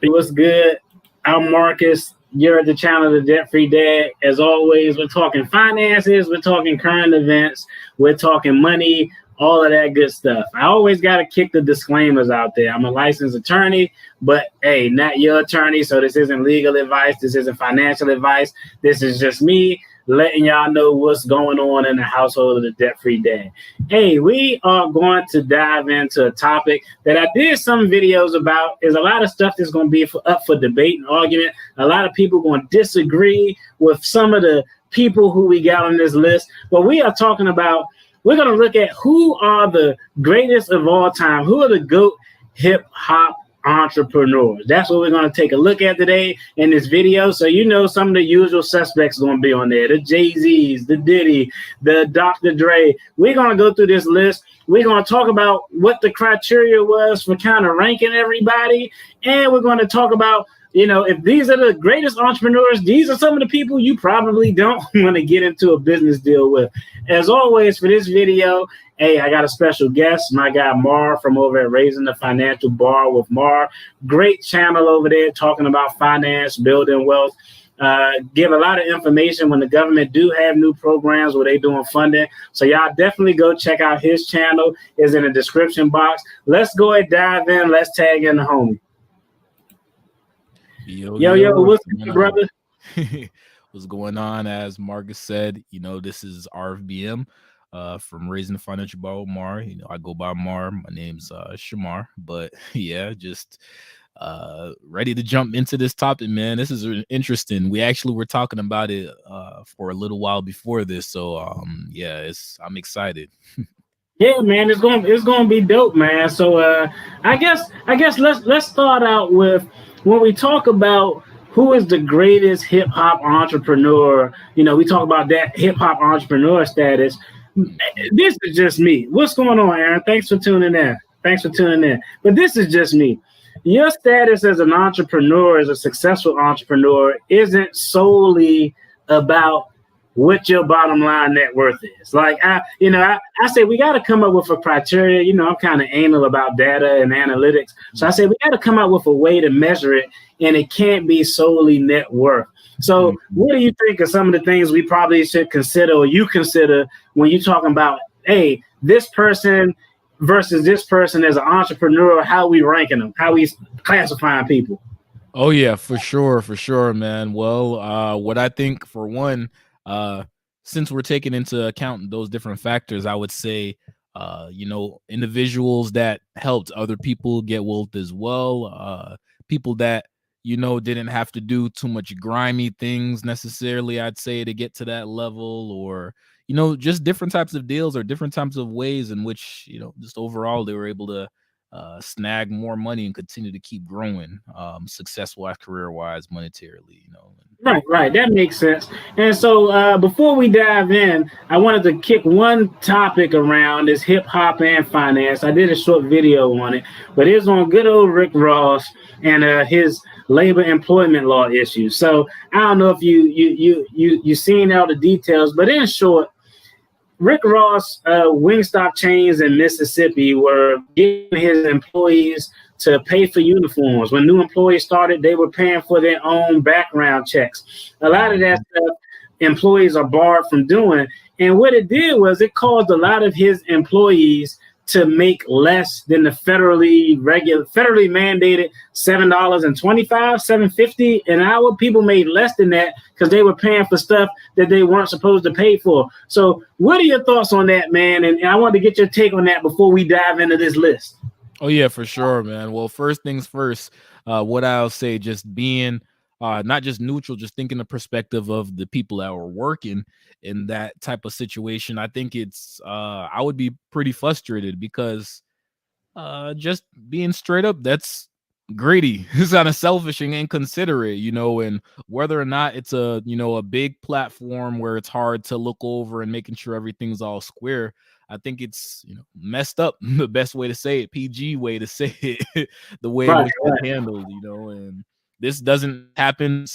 What's good? I'm Marcus. You're at the channel, The Debt Free Dad. As always, we're talking finances, we're talking current events, we're talking money, all of that good stuff. I always got to kick the disclaimers out there. I'm a licensed attorney, but hey, not your attorney. So this isn't legal advice. This isn't financial advice. This is just me letting y'all know what's going on in the household of the Debt Free Dad. Hey, we are going to dive into a topic that I did some videos about. Is a lot of stuff that's going to be up for debate and argument. A lot of people going to disagree with some of the people who we got on this list. But we are talking about, we're going to look at who are the greatest of all time. Who are the GOAT hip hop entrepreneurs? That's what we're going to take a look at today in this video. So you know some of the usual suspects going to be on there. The Jay-Z's, the Diddy, the Dr. Dre. We're going to go through this list. We're going to talk about what the criteria was for kind of ranking everybody. And we're going to talk about, you know, if these are the greatest entrepreneurs, these are some of the people you probably don't want to get into a business deal with. As always, for this video, hey, I got a special guest, my guy Mar from over at Raising the Financial Bar with Mar. Great channel over there talking about finance, building wealth. Give a lot of information when the government do have new programs where they doing funding. So y'all definitely go check out his channel. It's in the description box. Let's go ahead, dive in. Let's tag in the homie. Yo, what's good, brother? What's going on? As Marcus said, you know, this is RFBM from Raising the Financial Bar with Mar. You know, I go by Mar. My name's Shamar. But yeah, just ready to jump into this topic, man. This is interesting. We actually were talking about it for a little while before this. So yeah, I'm excited. Yeah, man, it's gonna be dope, man. So I guess let's start out with, when we talk about who is the greatest hip hop entrepreneur. You know, we talk about that hip hop entrepreneur status. This is just me. What's going on, Aaron? Thanks for tuning in. But this is just me. Your status as an entrepreneur, as a successful entrepreneur, isn't solely about what your bottom line net worth is. Like I say we got to come up with a criteria. You know, I'm kind of anal about data and analytics. So I say we got to come up with a way to measure it, and it can't be solely net worth. So what do you think of some of the things we probably should consider, or you consider, when you're talking about, hey, this person versus this person as an entrepreneur, how we ranking them, how we classifying people? Oh yeah, for sure, man. Well, what I think, for one, since we're taking into account those different factors, I would say, you know, individuals that helped other people get wealth as well, people that, you know, didn't have to do too much grimy things necessarily, I'd say, to get to that level, or, you know, just different types of deals or different types of ways in which, you know, just overall they were able to snag more money and continue to keep growing, success-wise, career-wise, monetarily, you know. Right. That makes sense. And so before we dive in, I wanted to kick one topic around this hip hop and finance. I did a short video on it, but it's on good old Rick Ross and his labor employment law issues. So I don't know if you seen all the details, but in short, Rick Ross, Wingstop chains in Mississippi were giving his employees to pay for uniforms. When new employees started, they were paying for their own background checks. A lot of that stuff employees are barred from doing. And what it did was it caused a lot of his employees to make less than the federally mandated $7.25, $7.50 an hour. People made less than that because they were paying for stuff that they weren't supposed to pay for. So what are your thoughts on that, man? And I want to get your take on that before we dive into this list. Oh yeah, for sure, man. Well, first things first, what I'll say, just being not just neutral, just thinking the perspective of the people that were working in that type of situation. I think it's I would be pretty frustrated because just being straight up, that's greedy. It's kind of selfish and inconsiderate, you know. And whether or not it's a, you know, a big platform where it's hard to look over and making sure everything's all square, I think it's, you know, messed up. The best way to say it, PG way to say it, the way it was handled, you know. And this doesn't happen.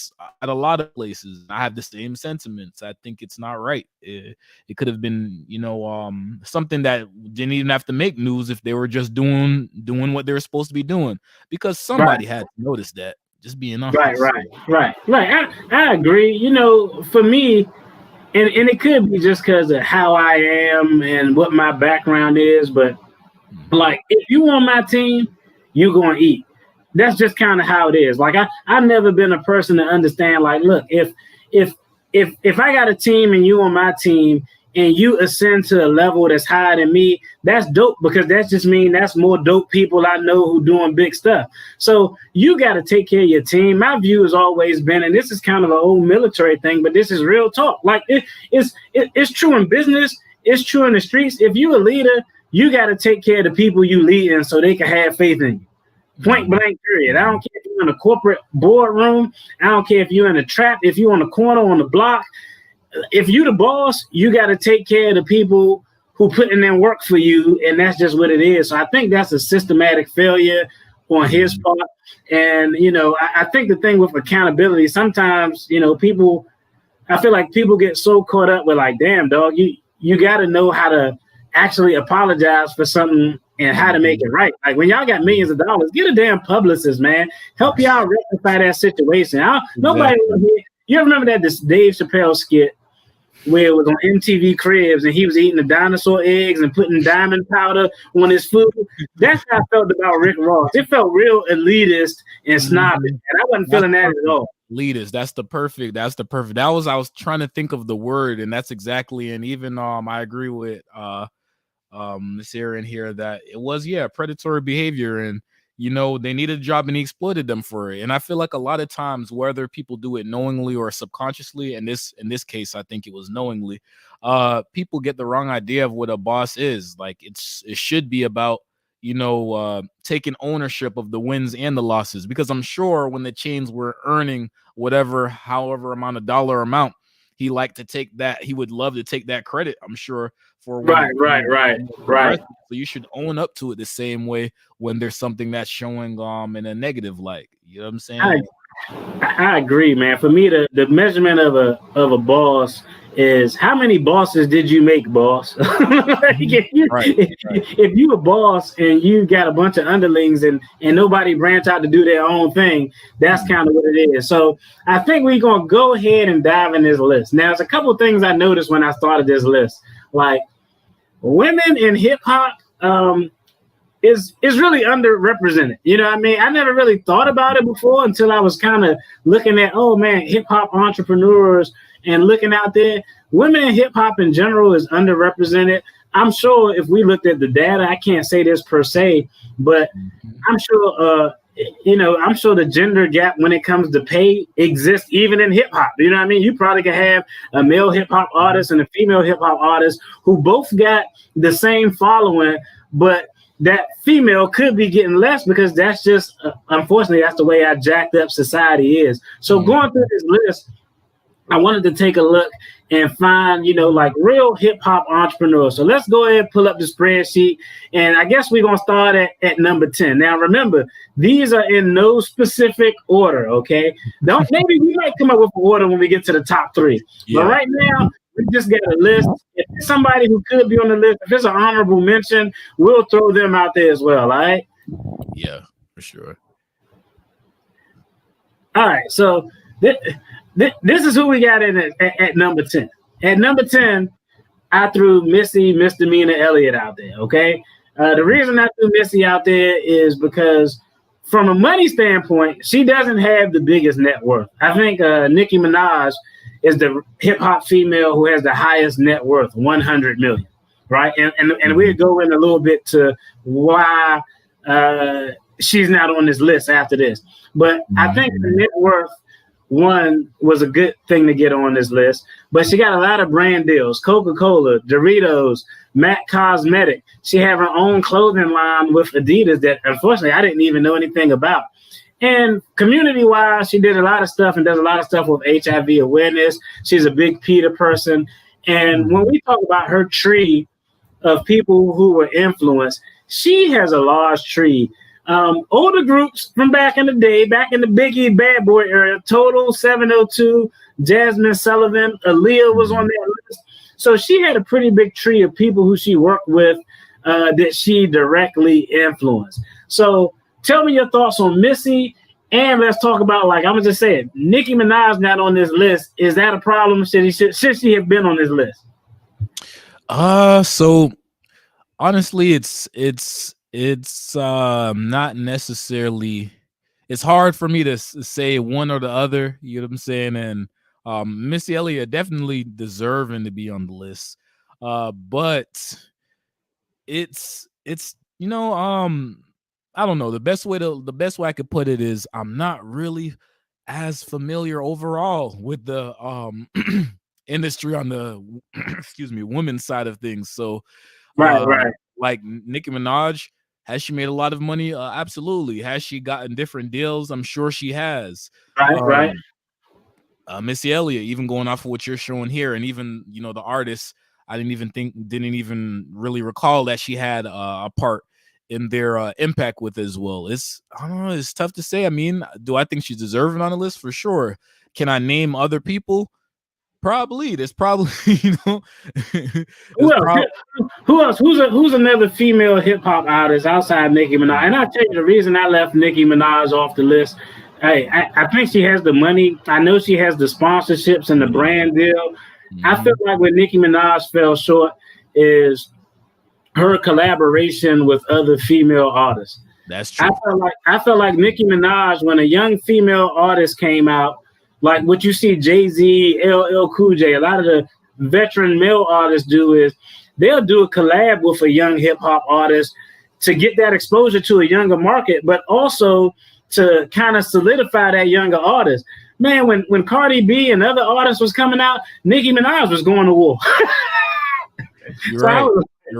I at a lot of places. I have the same sentiments. I think it's not right. It could have been, something that didn't even have to make news if they were just doing what they were supposed to be doing, because somebody had to notice that. Just being honest. Right. I agree. For me, and it could be just because of how I am and what my background is, but like if you on my team, you're gonna eat. That's just kind of how it is. Like I've never been a person to understand. Like, look, if I got a team and you on my team and you ascend to a level that's higher than me, that's dope, because that's just mean that's more dope people I know who doing big stuff. So you got to take care of your team. My view has always been, and this is kind of an old military thing, but this is real talk. Like it's true in business. It's true in the streets. If you a leader, you got to take care of the people you lead in so they can have faith in you. Point blank period. I don't care if you're in a corporate boardroom. I don't care if you're in a trap, if you're on the corner, on the block. If you the boss, you got to take care of the people who putting in work for you, and that's just what it is. So I think that's a systematic failure on his part. And I think the thing with accountability, sometimes people, I feel like people get so caught up with like, damn dog, you got to know how to actually apologize for something and how to make it right. Like when y'all got millions of dollars, get a damn publicist, man. Help y'all rectify that situation. Nobody. You ever remember that this Dave Chappelle skit where it was on MTV Cribs and he was eating the dinosaur eggs and putting diamond powder on his food? That's how I felt about Rick Ross. It felt real elitist and snobbish, and I wasn't feeling that at all. Elitist. That's the perfect. I was trying to think of the word, and that's exactly. And even I agree with Miss Aaron here that it was predatory behavior, and they needed a job and he exploited them for it. And I feel like a lot of times, whether people do it knowingly or subconsciously, and in this case I think it was knowingly, people get the wrong idea of what a boss is. Like it should be about taking ownership of the wins and the losses, because I'm sure when the chains were earning however amount of dollar amount, he would love to take that credit, I'm sure, for right. So you should own up to it the same way when there's something that's showing in a negative light. You know what I'm saying? I agree, man. For me, the measurement of a boss is how many bosses did you make, boss? If you a boss and you got a bunch of underlings and nobody branch out to do their own thing, that's kind of what it is. So I think we're gonna go ahead and dive in this list. Now, there's a couple of things I noticed when I started this list, like women in hip hop is really underrepresented. You know what I mean? I never really thought about it before until I was kind of looking at, oh man, hip hop entrepreneurs and looking out there. Women in hip hop in general is underrepresented. I'm sure if we looked at the data, I can't say this per se, but I'm sure I'm sure the gender gap when it comes to pay exists even in hip hop. You know what I mean? You probably could have a male hip hop artist and a female hip hop artist who both got the same following, but that female could be getting less because that's just, unfortunately, that's the way our jacked up society is. So going through this list, I wanted to take a look and find, like real hip hop entrepreneurs. So let's go ahead and pull up the spreadsheet. And I guess we're going to start at number 10. Now, remember, these are in no specific order, okay? Maybe we might come up with an order when we get to the top 3. Yeah. But right now, we just got a list. If there's somebody who could be on the list, if it's an honorable mention, we'll throw them out there as well, all right? Yeah, for sure. All right, so this is who we got in at number 10. At number 10, I threw Missy Misdemeanor Elliott out there, okay? The reason I threw Missy out there is because from a money standpoint, she doesn't have the biggest net worth. I think Nicki Minaj is the hip hop female who has the highest net worth, 100 million, right? And we'll go in a little bit to why she's not on this list after this. But I think the net worth one was a good thing to get on this list. But she got a lot of brand deals: Coca-Cola, Doritos, MAC Cosmetic. She have her own clothing line with Adidas that unfortunately I didn't even know anything about. And community-wise, she did a lot of stuff and does a lot of stuff with HIV awareness. She's a big PETA person. And when we talk about her tree of people who were influenced, she has a large tree Older groups from back in the day, back in the Biggie Bad Boy era, Total, 702, Jasmine Sullivan, Aaliyah was on that list. So she had a pretty big tree of people who she worked with that she directly influenced. So tell me your thoughts on Missy, and let's talk about, like, I'm gonna just say it, Nicki Minaj not on this list. Is that a problem? Should she have been on this list? So honestly, it's not necessarily. It's hard for me to say one or the other. You know what I'm saying? And Missy Elliott definitely deserving to be on the list. But it's you know, I don't know. The best way I could put it is I'm not really as familiar overall with the industry on the excuse me, women's side of things. So Right. like Nicki Minaj, has she made a lot of money? Absolutely. Has she gotten different deals? I'm sure she has. Right. Missy Elliott, even going off of what you're showing here, and even, you know, the artists, I didn't even really recall that she had a part in their impact with as well. I don't know, it's tough to say. I mean, do I think she's deserving on the list? For sure. Can I name other people? Probably. There's probably, you know, who else? Who's another female hip hop artist outside Nicki Minaj? And I'll tell you the reason I left Nicki Minaj off the list. Hey, I think she has the money. I know she has the sponsorships and the brand deal. I feel like what Nicki Minaj fell short is her collaboration with other female artists. That's true. I felt like Nicki Minaj, when a young female artist came out, like what you see Jay-Z, LL Cool J, a lot of the veteran male artists do is they'll do a collab with a young hip hop artist to get that exposure to a younger market, but also to kind of solidify that younger artist. Man, when Cardi B and other artists was coming out, Nicki Minaj was going to war. You're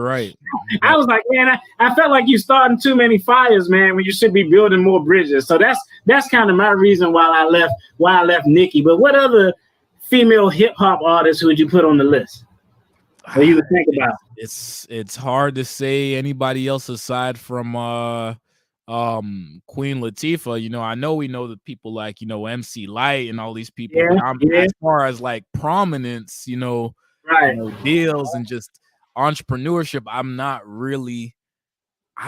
right. I was like, man, I felt like you starting too many fires, man, when you should be building more bridges. So that's kind of my reason why I left Nicki. But what other female hip hop artists would you put on the list? Or you would think about? It's hard to say anybody else aside from Queen Latifah. You know, I know we know the people like, you know, MC Lyte and all these people. But as far as like prominence, you know, right, you know, deals and just entrepreneurship, I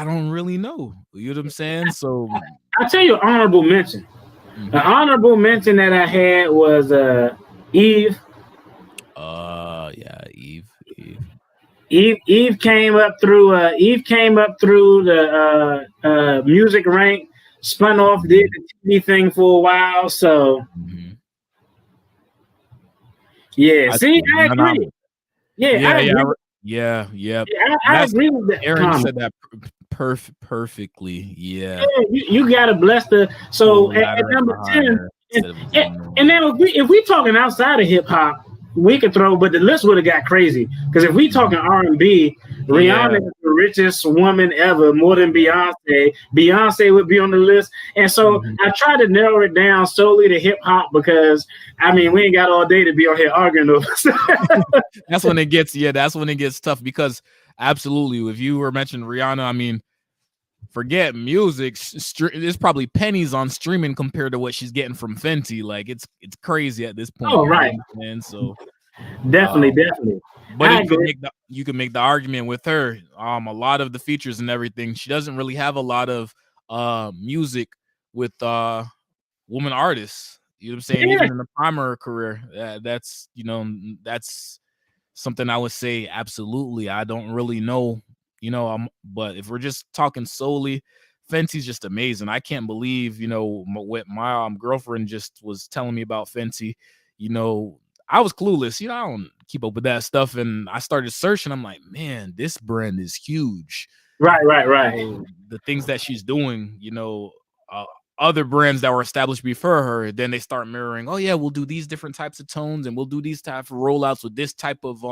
don't really know. You know what I'm saying? So I'll tell you an honorable mention. The honorable mention that I had was Eve. Yeah, Eve. Eve came up through the music rank, spun off, did the TV thing for a while. So yeah, I agree. I agree with that. Aaron said that perfectly. Yeah, you gotta bless the. So at number 10, and then if we talking outside of hip hop, we could throw, but the list would have got crazy because if we talking R&B, Rihanna is the richest woman ever, more than Beyonce. Beyonce would be on the list, and so I tried to narrow it down solely to hip hop because I mean we ain't got all day to be on here arguing over. That's when it gets tough because absolutely, if you were mentioning Rihanna, I mean, forget music. There's probably pennies on streaming compared to what she's getting from Fenty. Like it's crazy at this point. Oh, right. And so definitely. But you can make the argument with her. A lot of the features and everything. She doesn't really have a lot of music with woman artists. You know what I'm saying? Even in the prime of her career, that's something I would say absolutely. I don't really know. You know, but if we're just talking solely, Fenty's just amazing. I can't believe, you know, what my girlfriend just was telling me about Fenty. You know, I was clueless. You know, I don't keep up with that stuff. And I started searching. I'm like, man, this brand is huge. Right. So the things that she's doing, you know, other brands that were established before her, then they start mirroring, oh yeah, we'll do these different types of tones and we'll do these type of rollouts with this type of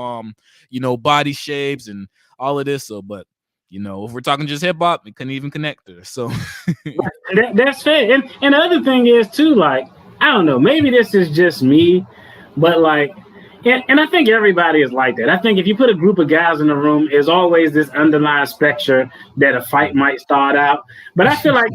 you know, body shapes and all of this. So but you know, if we're talking just hip hop, it couldn't even connect her. So that's fair. And the other thing is too, like, I don't know, maybe this is just me, but like And I think everybody is like that. I think if you put a group of guys in the room, there's always this underlying specter that a fight might start out. But I feel like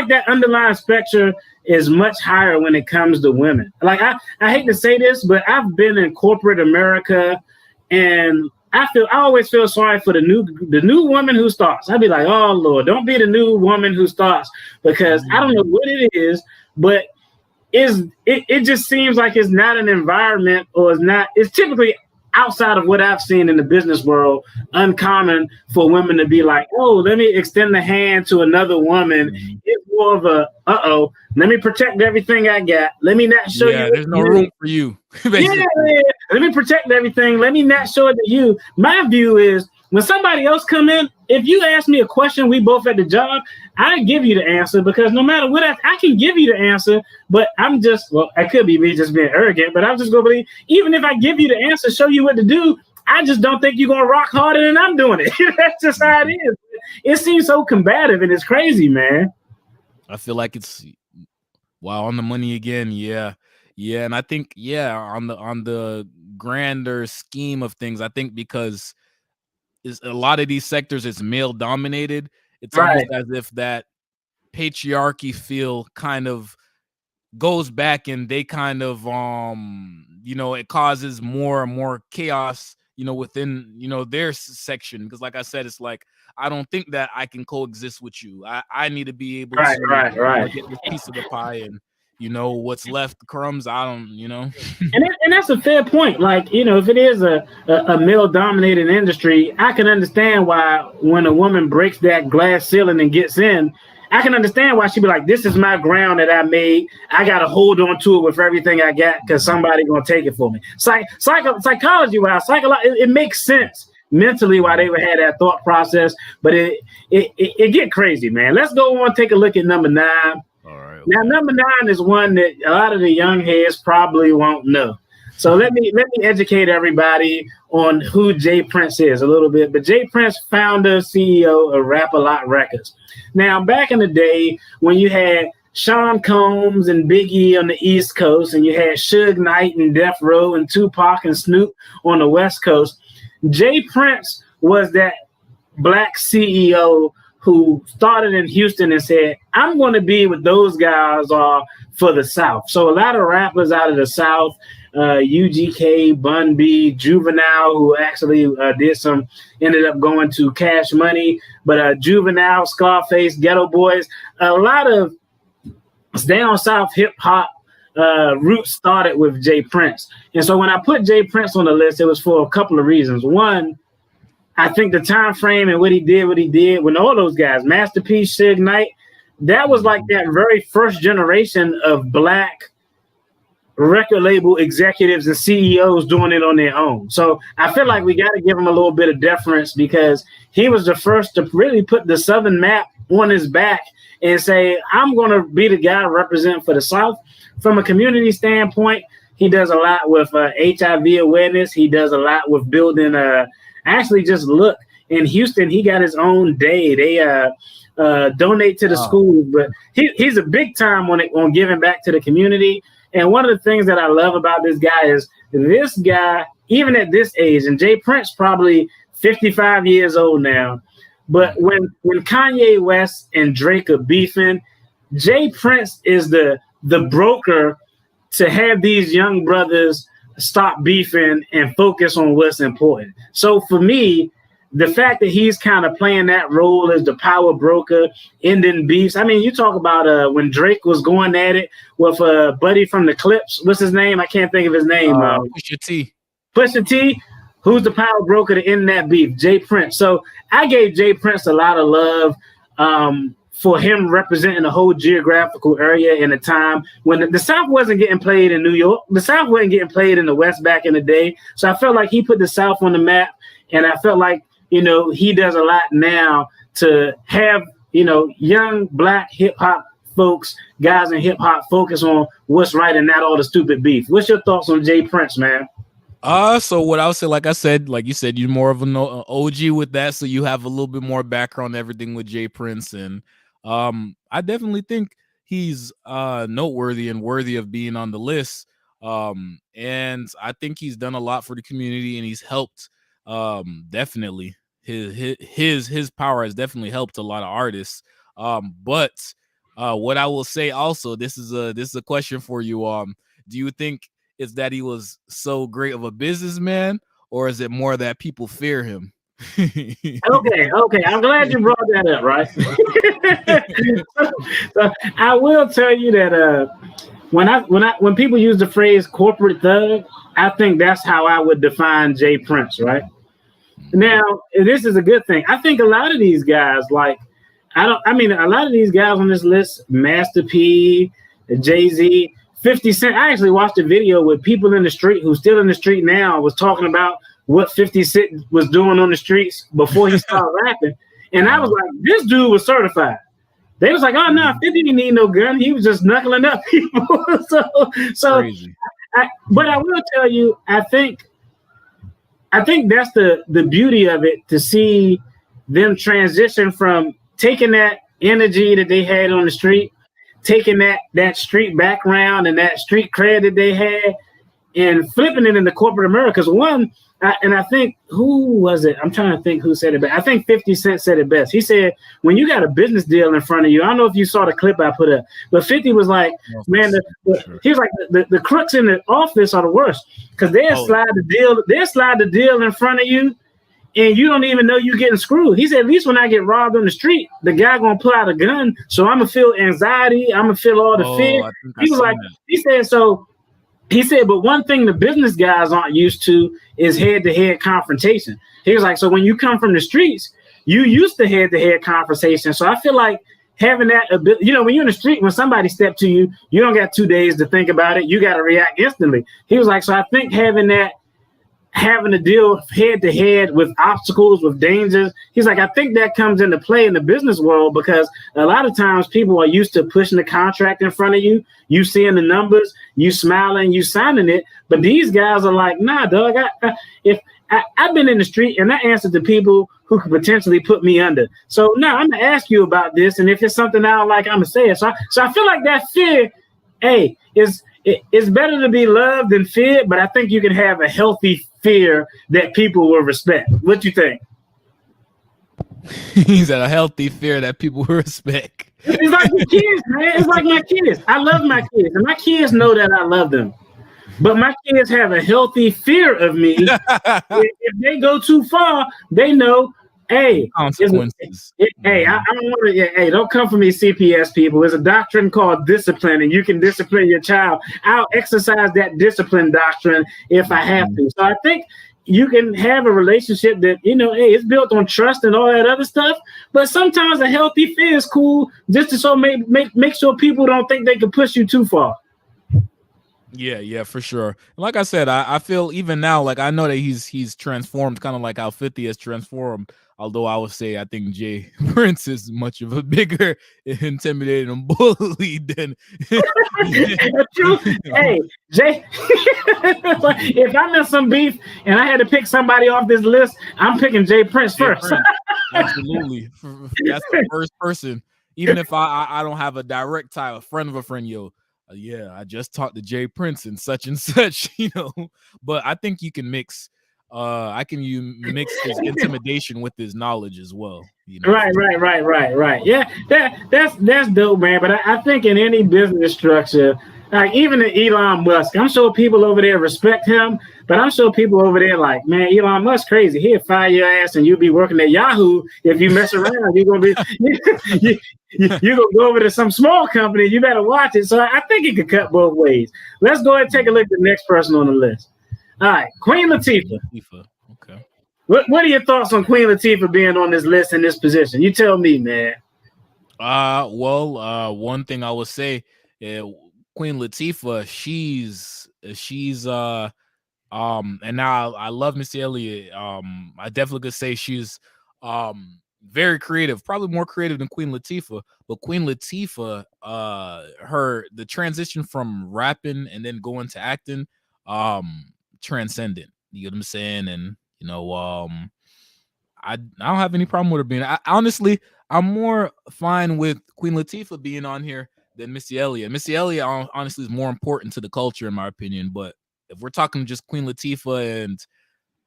that underlying specter is much higher when it comes to women. Like I hate to say this, but I've been in corporate America, and I always feel sorry for the new woman who starts. I'd be like, oh Lord, don't be the new woman who starts, because I don't know what it is, but it just seems like it's not an environment, or it's typically outside of what I've seen in the business world, uncommon for women to be like, oh, let me extend the hand to another woman. It's more of a, let me protect everything I got. Let me not show you. There's no room for you. Yeah, let me protect everything. Let me not show it to you. My view is, when somebody else come in, if you ask me a question, we both at the job, I give you the answer, because no matter what I can give you the answer, but I could be me just being arrogant, but I'm just going to believe, even if I give you the answer, show you what to do, I just don't think you're going to rock harder than I'm doing it. That's just how it is. It seems so combative, and it's crazy, man. I feel like it's, on the money again. Yeah. And I think, on the grander scheme of things, I think because a lot of these sectors is male dominated, it's almost as if that patriarchy feel kind of goes back, and they kind of it causes more and more chaos within their section, because like I said, it's like, I don't think that I can coexist with you. I need to be able to get this piece of the pie, and what's left, crumbs, I don't and that's a fair point. Like, if it is a male dominated industry, I can understand why when a woman breaks that glass ceiling and gets in, I can understand why she'd be like, this is my ground that I made. I got to hold on to it with everything I got, because somebody going to take it for me. Psychology-wise, it makes sense mentally why they would have that thought process, but it get crazy, man. Let's go on, take a look at number 9. All right. Now, number 9 is one that a lot of the young heads probably won't know. So let me educate everybody on who J. Prince is a little bit. But J. Prince, founder, CEO of Rap-A-Lot Records. Now, back in the day when you had Sean Combs and Biggie on the East Coast, and you had Suge Knight and Death Row and Tupac and Snoop on the West Coast, J. Prince was that black CEO who started in Houston and said, I'm going to be what those guys are for the South. So a lot of rappers out of the South, UGK, Bun B, Juvenile, who actually ended up going to Cash Money, but Juvenile, Scarface, Ghetto Boys, a lot of down South hip hop roots started with J. Prince. And so when I put J. Prince on the list, it was for a couple of reasons. One, I think the time frame and what he did when all those guys, Master P, Suge Knight, that was like that very first generation of black record label executives and CEOs doing it on their own. So I feel like we got to give him a little bit of deference, because he was the first to really put the Southern map on his back and say, I'm going to be the guy representing for the South. From a community standpoint, he does a lot with HIV awareness. He does a lot with building actually just look, in Houston, he got his own day. They donate to the schools, but he's a big time on giving back to the community. And one of the things that I love about this guy is this guy, even at this age, and J. Prince probably 55 years old now, but when Kanye West and Drake are beefing, J. Prince is the broker to have these young brothers stop beefing and focus on what's important. So for me, the fact that he's kind of playing that role as the power broker, ending beefs. I mean, you talk about when Drake was going at it with a buddy from the Clips. What's his name? I can't think of his name. Pusha T. Pusha T. Who's the power broker to end that beef? J. Prince. So I gave J. Prince a lot of love for him representing the whole geographical area in a time when the South wasn't getting played in New York. The South wasn't getting played in the West back in the day. So I felt like he put the South on the map, and I felt like, he does a lot now to have, young black hip hop folks, guys in hip hop, focus on what's right and not all the stupid beef. What's your thoughts on J. Prince, man? So what I would say, like you said, you're more of an OG with that, so you have a little bit more background on everything with J. Prince, and I definitely think he's noteworthy and worthy of being on the list. And I think he's done a lot for the community, and he's helped. Definitely his power has definitely helped a lot of artists. But what I will say also, this is a question for you. Do you think it's that he was so great of a businessman, or is it more that people fear him? Okay. I'm glad you brought that up, right? So I will tell you that when people use the phrase corporate thug, I think that's how I would define Jay Prince, right? Now, this is a good thing. I think a lot of these guys, like, I mean, a lot of these guys on this list, Master P, Jay Z, 50 Cent. I actually watched a video with people in the street who's still in the street now, was talking about what 50 Cent was doing on the streets before he started rapping. And I was like, this dude was certified. They was like, oh no, 50 didn't need no gun. He was just knuckling up people. so but I will tell you, I think that's the beauty of it, to see them transition from taking that energy that they had on the street, taking that street background and that street cred that they had, and flipping it into corporate America. Because and I think, who was it? I'm trying to think who said it best. I think 50 Cent said it best. He said, when you got a business deal in front of you, I don't know if you saw the clip I put up, but 50 was like, man, he was like, the crooks in the office are the worst, because they'll slide the deal in front of you, and you don't even know you're getting screwed. He said, at least when I get robbed on the street, the guy gonna pull out a gun, so I'm gonna feel anxiety, I'm gonna feel all the fear. He was like, he said, but one thing the business guys aren't used to is head-to-head confrontation. He was like, so when you come from the streets, you used to head-to-head conversation. So I feel like having that ability, when you're in the street, when somebody steps to you, you don't got 2 days to think about it. You got to react instantly. He was like, so I think having to deal head to head with obstacles, with dangers. He's like, I think that comes into play in the business world, because a lot of times people are used to pushing the contract in front of you, you seeing the numbers, you smiling, you signing it. But these guys are like, nah, dog, I've been in the street and I answered to people who could potentially put me under. So now I'm going to ask you about this. And if it's something I don't like, I'm going to say it. So I feel like that fear, it's better to be loved than feared, but I think you can have a healthy fear that people will respect. What you think? He's at a healthy fear that people will respect. It's like your kids, man. It's like my kids. I love my kids, and my kids know that I love them. But my kids have a healthy fear of me. If they go too far, they know, hey, consequences. I don't want to. Hey, don't come for me, CPS people. There's a doctrine called discipline, and you can discipline your child. I'll exercise that discipline doctrine if I have to. So I think you can have a relationship that, it's built on trust and all that other stuff. But sometimes a healthy fear is cool, just to make sure people don't think they can push you too far. Yeah, for sure. Like I said, I feel even now, like I know that he's transformed, kind of like how 50 has transformed. Although I would say I think Jay Prince is much of a bigger, intimidating bully than. True. Hey, Jay, if I'm in some beef and I had to pick somebody off this list, I'm picking Jay Prince first. Absolutely. That's the first person. Even if I don't have a direct tie, a friend of a friend, I just talked to Jay Prince and such, but I think you can mix. You mix his intimidation with his knowledge as well. Right. Yeah, that's dope, man. But I think in any business structure, like even in Elon Musk, I'm sure people over there respect him, but I'm sure people over there like, man, Elon Musk crazy. He'll fire your ass and you'll be working at Yahoo. If you mess around, you're gonna go over to some small company. You better watch it. So I think it could cut both ways. Let's go ahead and take a look at the next person on the list. All right, Queen Latifah. Okay. What are your thoughts on Queen Latifah being on this list in this position? You tell me, man. One thing I would say, Queen Latifah, she's and now I love Missy Elliott. I definitely could say she's very creative, probably more creative than Queen Latifah. But Queen Latifah, the transition from rapping and then going to acting, transcendent. You know what I'm saying? And I don't have any problem with her being. Honestly, I'm more fine with Queen Latifah being on here than Missy Elliott. Missy Elliott honestly is more important to the culture in my opinion. But if we're talking just Queen Latifah, and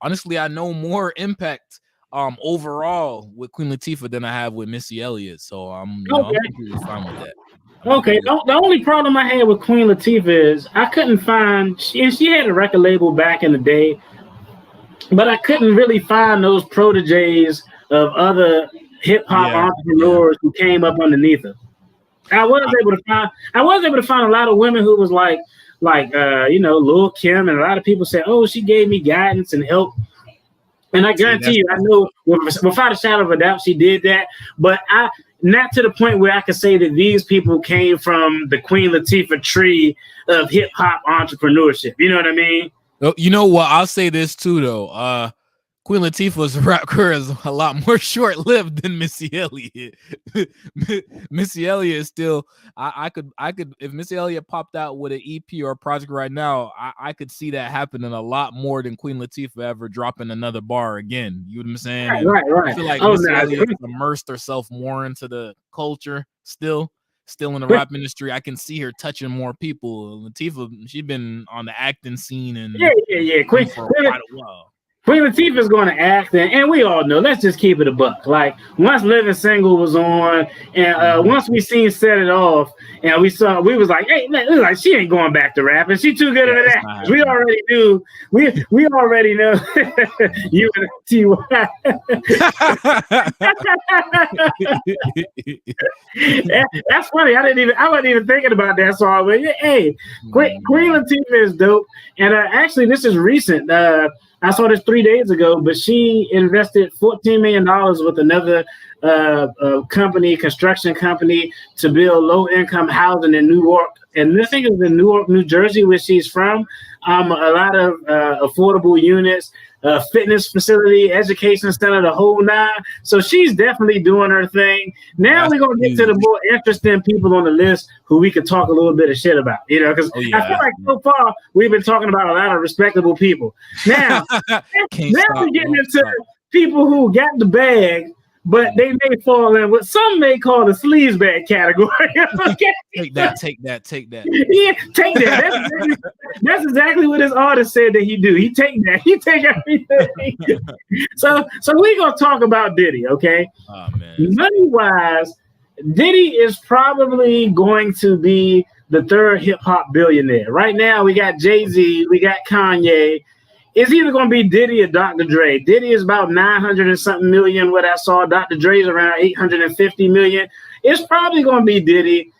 honestly, I know more impact overall with Queen Latifah than I have with Missy Elliott. So I'm completely fine with that. Okay, the only problem I had with Queen Latifah is I couldn't find, and she had a record label back in the day, but I couldn't really find those proteges of other hip hop entrepreneurs who came up underneath her. I was able to find a lot of women who was like Lil' Kim, and a lot of people said, "Oh, she gave me guidance and help." And I guarantee you, I know without a shadow of a doubt, she did that. But not to the point where I could say that these people came from the Queen Latifah tree of hip hop entrepreneurship. You know what I mean? You know what? I'll say this too, though. Queen Latifah's rap career is a lot more short-lived than Missy Elliott. Missy Elliott is still. I could if Missy Elliott popped out with an EP or a project right now, I could see that happening a lot more than Queen Latifah ever dropping another bar again. You know what I'm saying? Right. I feel like Missy Elliott immersed herself more into the culture still in the rap industry. I can see her touching more people. Latifah, she's been on the acting scene and Queen for quite a while. Queen Latifah's going to act, and we all know. Let's just keep it a buck. Like once Living Single was on, and once we seen Set It Off, and we was like, hey, man, she ain't going back to rapping. She too good at that. We already knew. We already know. You and T.Y. That's funny. I wasn't even thinking about that song. But hey, Queen Latifah is dope. And actually, this is recent. I saw this 3 days ago, but she invested $14 million with another construction company, to build low-income housing in New York. And I think it was in Newark, New Jersey, where she's from. A lot of affordable units, fitness facility, education center, the whole nine. So she's definitely doing her thing. Now we're going to get to the more interesting people on the list who we could talk a little bit of shit about, because I feel like so far we've been talking about a lot of respectable people. Now we're getting into people who got the bag, but they may fall in what some may call the sleaze bag category. Okay? Take that. Yeah, take that. That's exactly what this artist said that he do. He take that. He take everything. So we're gonna talk about Diddy, okay? Oh man. Money-wise, Diddy is probably going to be the third hip-hop billionaire. Right now, we got Jay-Z, we got Kanye. It's either going to be Diddy or Dr. Dre. Diddy is about 900 and something million, what I saw. Dr. Dre's around 850 million. It's probably going to be Diddy.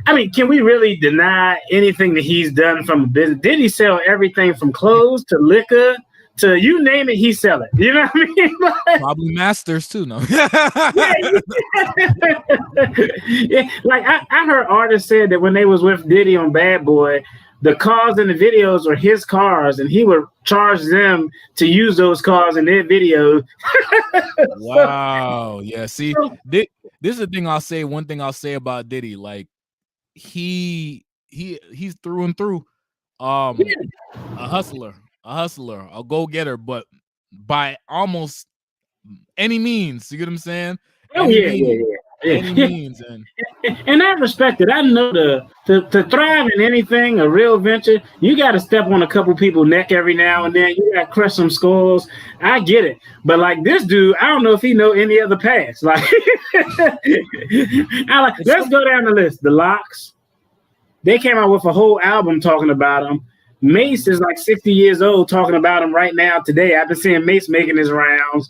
I mean, can we really deny anything that he's done from a business? Diddy sell everything from clothes to liquor to you name it, he sell it. You know what I mean? Probably masters too, no? Yeah, like I heard artists said that when they was with Diddy on Bad Boy, the cars in the videos were his cars, and he would charge them to use those cars in their videos. Wow. Yeah. See, this is the thing I'll say. One thing I'll say about Diddy, like he's through and through, a hustler, a go-getter, but by almost any means. You get what I'm saying? Any means, and I respect it. I know to thrive in anything, a real venture, you got to step on a couple people's neck every now and then. You got to crush some skulls. I get it, but like this dude, I don't know if he know any other paths. Like, let's go down the list. The Lox, they came out with a whole album talking about him. Mace is like 60 years old talking about him right now today. I've been seeing Mace making his rounds.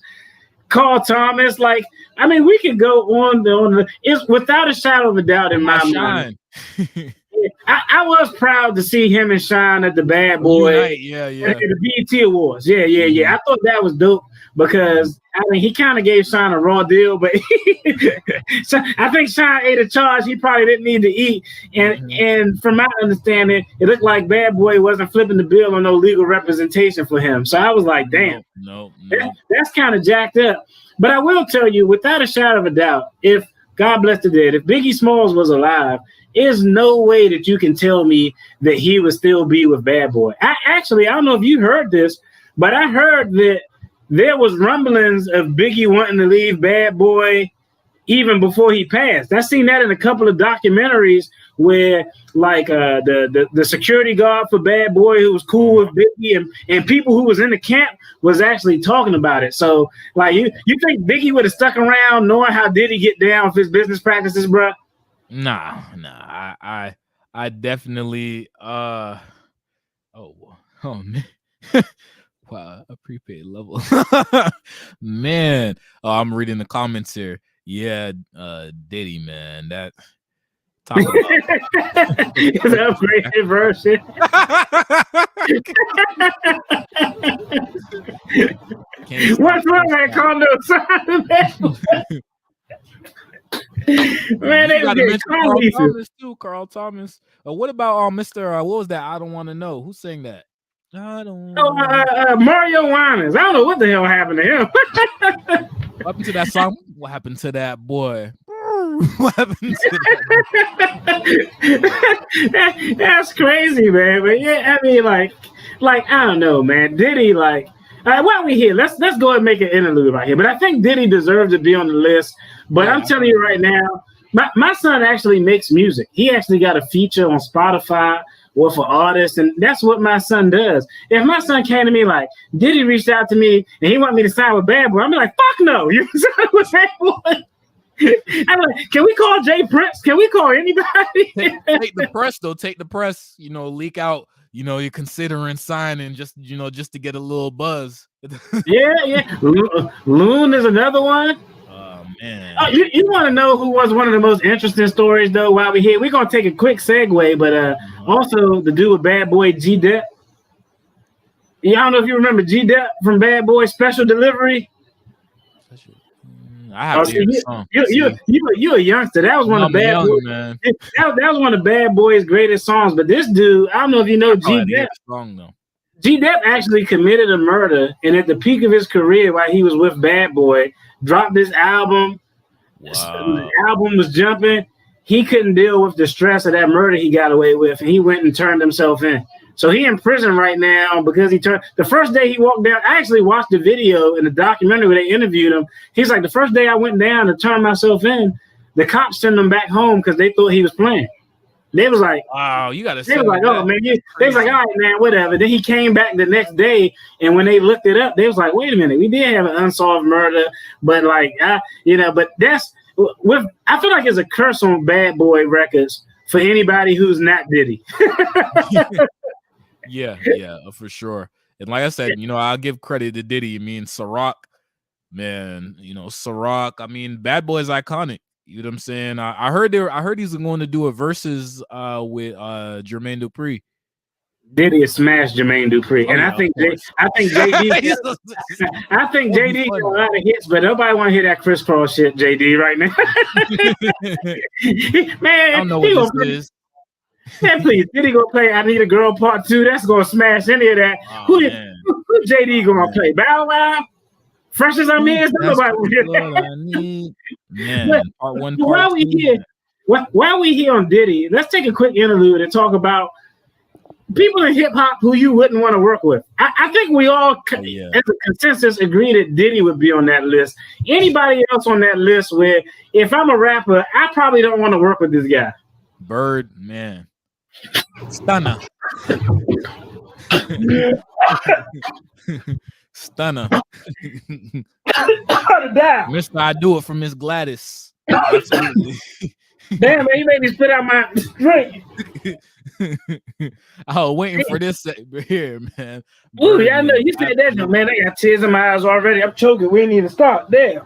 Carl Thomas, like, I mean, we could go on. It's without a shadow of a doubt in my mind. I was proud to see him and Shine at the Bad Boy, at the BET Awards. Yeah. I thought that was dope because I mean he kind of gave Shine a raw deal, but I think Shine ate a charge he probably didn't need to eat. And from my understanding, it looked like Bad Boy wasn't flipping the bill on no legal representation for him. So I was like, damn, no. That's kind of jacked up. But I will tell you, without a shadow of a doubt, if God bless the dead, if Biggie Smalls was alive, there's no way that you can tell me that he would still be with Bad Boy. I don't know if you heard this, but I heard that there was rumblings of Biggie wanting to leave Bad Boy even before he passed. I seen that in a couple of documentaries where like the security guard for Bad Boy who was cool with Biggie and people who was in the camp was actually talking about it. So like you think Biggie would have stuck around knowing how Diddy get down with his business practices, bro? Nah. I definitely oh man. Wow, a prepaid level. Man. Oh, I'm reading the comments here. Yeah, Diddy, man. That talk about it's an upgraded version. What's wrong with that condo sign? Man, they get Carl Thomas too. Carl Thomas. What about Mr. What was that? I don't want to know. Who sang that? I don't. Mario Winans. I don't know what the hell happened to him. What happened to that song? What happened to that boy? What happened to that? That's crazy, man. But yeah, I mean, like I don't know, man. Diddy, like, while we here, let's go ahead and make an interlude right here. But I think Diddy deserves to be on the list. But I'm telling you right now, my son actually makes music. He actually got a feature on Spotify with an artist, and that's what my son does. If my son came to me like, Diddy reached out to me and he wanted me to sign with Bad Boy, I'm like, fuck no, you're signing with Bad Boy. I'm like, can we call Jay Prince? Can we call anybody? Take the press, though. Take the press. Leak out. You're considering signing just to get a little buzz. Yeah. Loon is another one. Man. Oh, you want to know who was one of the most interesting stories though? While we're here, we're gonna take a quick segue, but also the dude with Bad Boy, G.O.A.T. Yeah, I don't know if you remember G.O.A.T from Bad Boy Special Delivery. I have to hear the song. You a youngster. That was one of Bad Boy. Man. That was one of Bad Boy's greatest songs. But this dude, I don't know if you know G.O.A.T. G.O.A.T actually committed a murder, and at the peak of his career, while he was with Bad Boy, dropped this album. Wow. The album was jumping. He couldn't deal with the stress of that murder he got away with, and he went and turned himself in. So he in prison right now because he turned. The first day he walked down, I actually watched the video in the documentary where they interviewed him. He's like, the first day I went down to turn myself in, the cops sent him back home because they thought he was playing. They was like, wow, you gotta. They was like, oh man, they was like, all right, man, whatever. Then he came back the next day, and when they looked it up, they was like, wait a minute, we did have an unsolved murder, but like, but that's with. I feel like it's a curse on Bad Boy Records for anybody who's not Diddy. Yeah, for sure. And like I said, I'll give credit to Diddy. I mean, Ciroc, man, Ciroc. I mean, Bad Boy is iconic. You know what I'm saying? I heard he's going to do a versus with Jermaine Dupri. Diddy smashed Jermaine Dupri, and I think JD. I think JD got a lot of hits, but nobody want to hear that crisscross shit, JD, right now. Man, I don't know what this is. Man, please, Diddy gonna play "I Need a Girl" Part 2. That's gonna smash any of that. Who JD gonna play? Bow Wow? Fresh as I'm in, nobody will hear that. Man, part 1, part while 2. While we here on Diddy, let's take a quick interlude and talk about people in hip hop who you wouldn't want to work with. I think we all, as a consensus, agree that Diddy would be on that list. Anybody else on that list where if I'm a rapper, I probably don't want to work with this guy? Bird, man. Stunner. Stunner. Mr. I do it from Miss Gladys. Absolutely. Damn, man, you made me spit out my drink. I was waiting for this here, man. Ooh, yeah, I know. You said that, man. I got tears in my eyes already. I'm choking. We need to start there.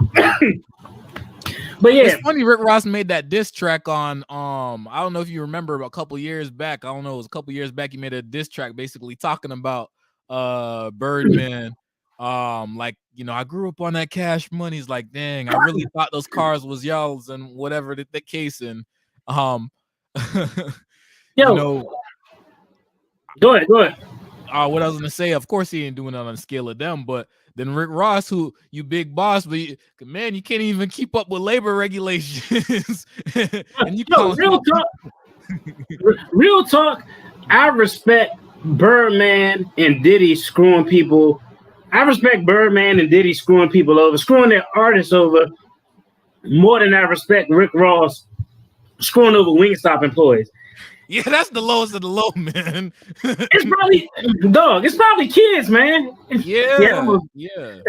But yeah, it's funny. Rick Ross made that diss track on. I don't know if you remember a couple years back. I don't know. It was a couple years back. He made a diss track basically talking about Birdman. I grew up on that Cash Money. He's like, dang, I really thought those cars was y'all's and whatever the case. And go ahead. What I was gonna say, of course, he ain't doing it on the scale of them, but then Rick Ross, who you big boss, but you can't even keep up with labor regulations. And you real talk. I respect Birdman and Diddy screwing people. I respect Birdman and Diddy screwing people over, screwing their artists over more than I respect Rick Ross screwing over Wingstop employees. Yeah, that's the lowest of the low, man. It's probably dog. It's probably kids, man. Yeah,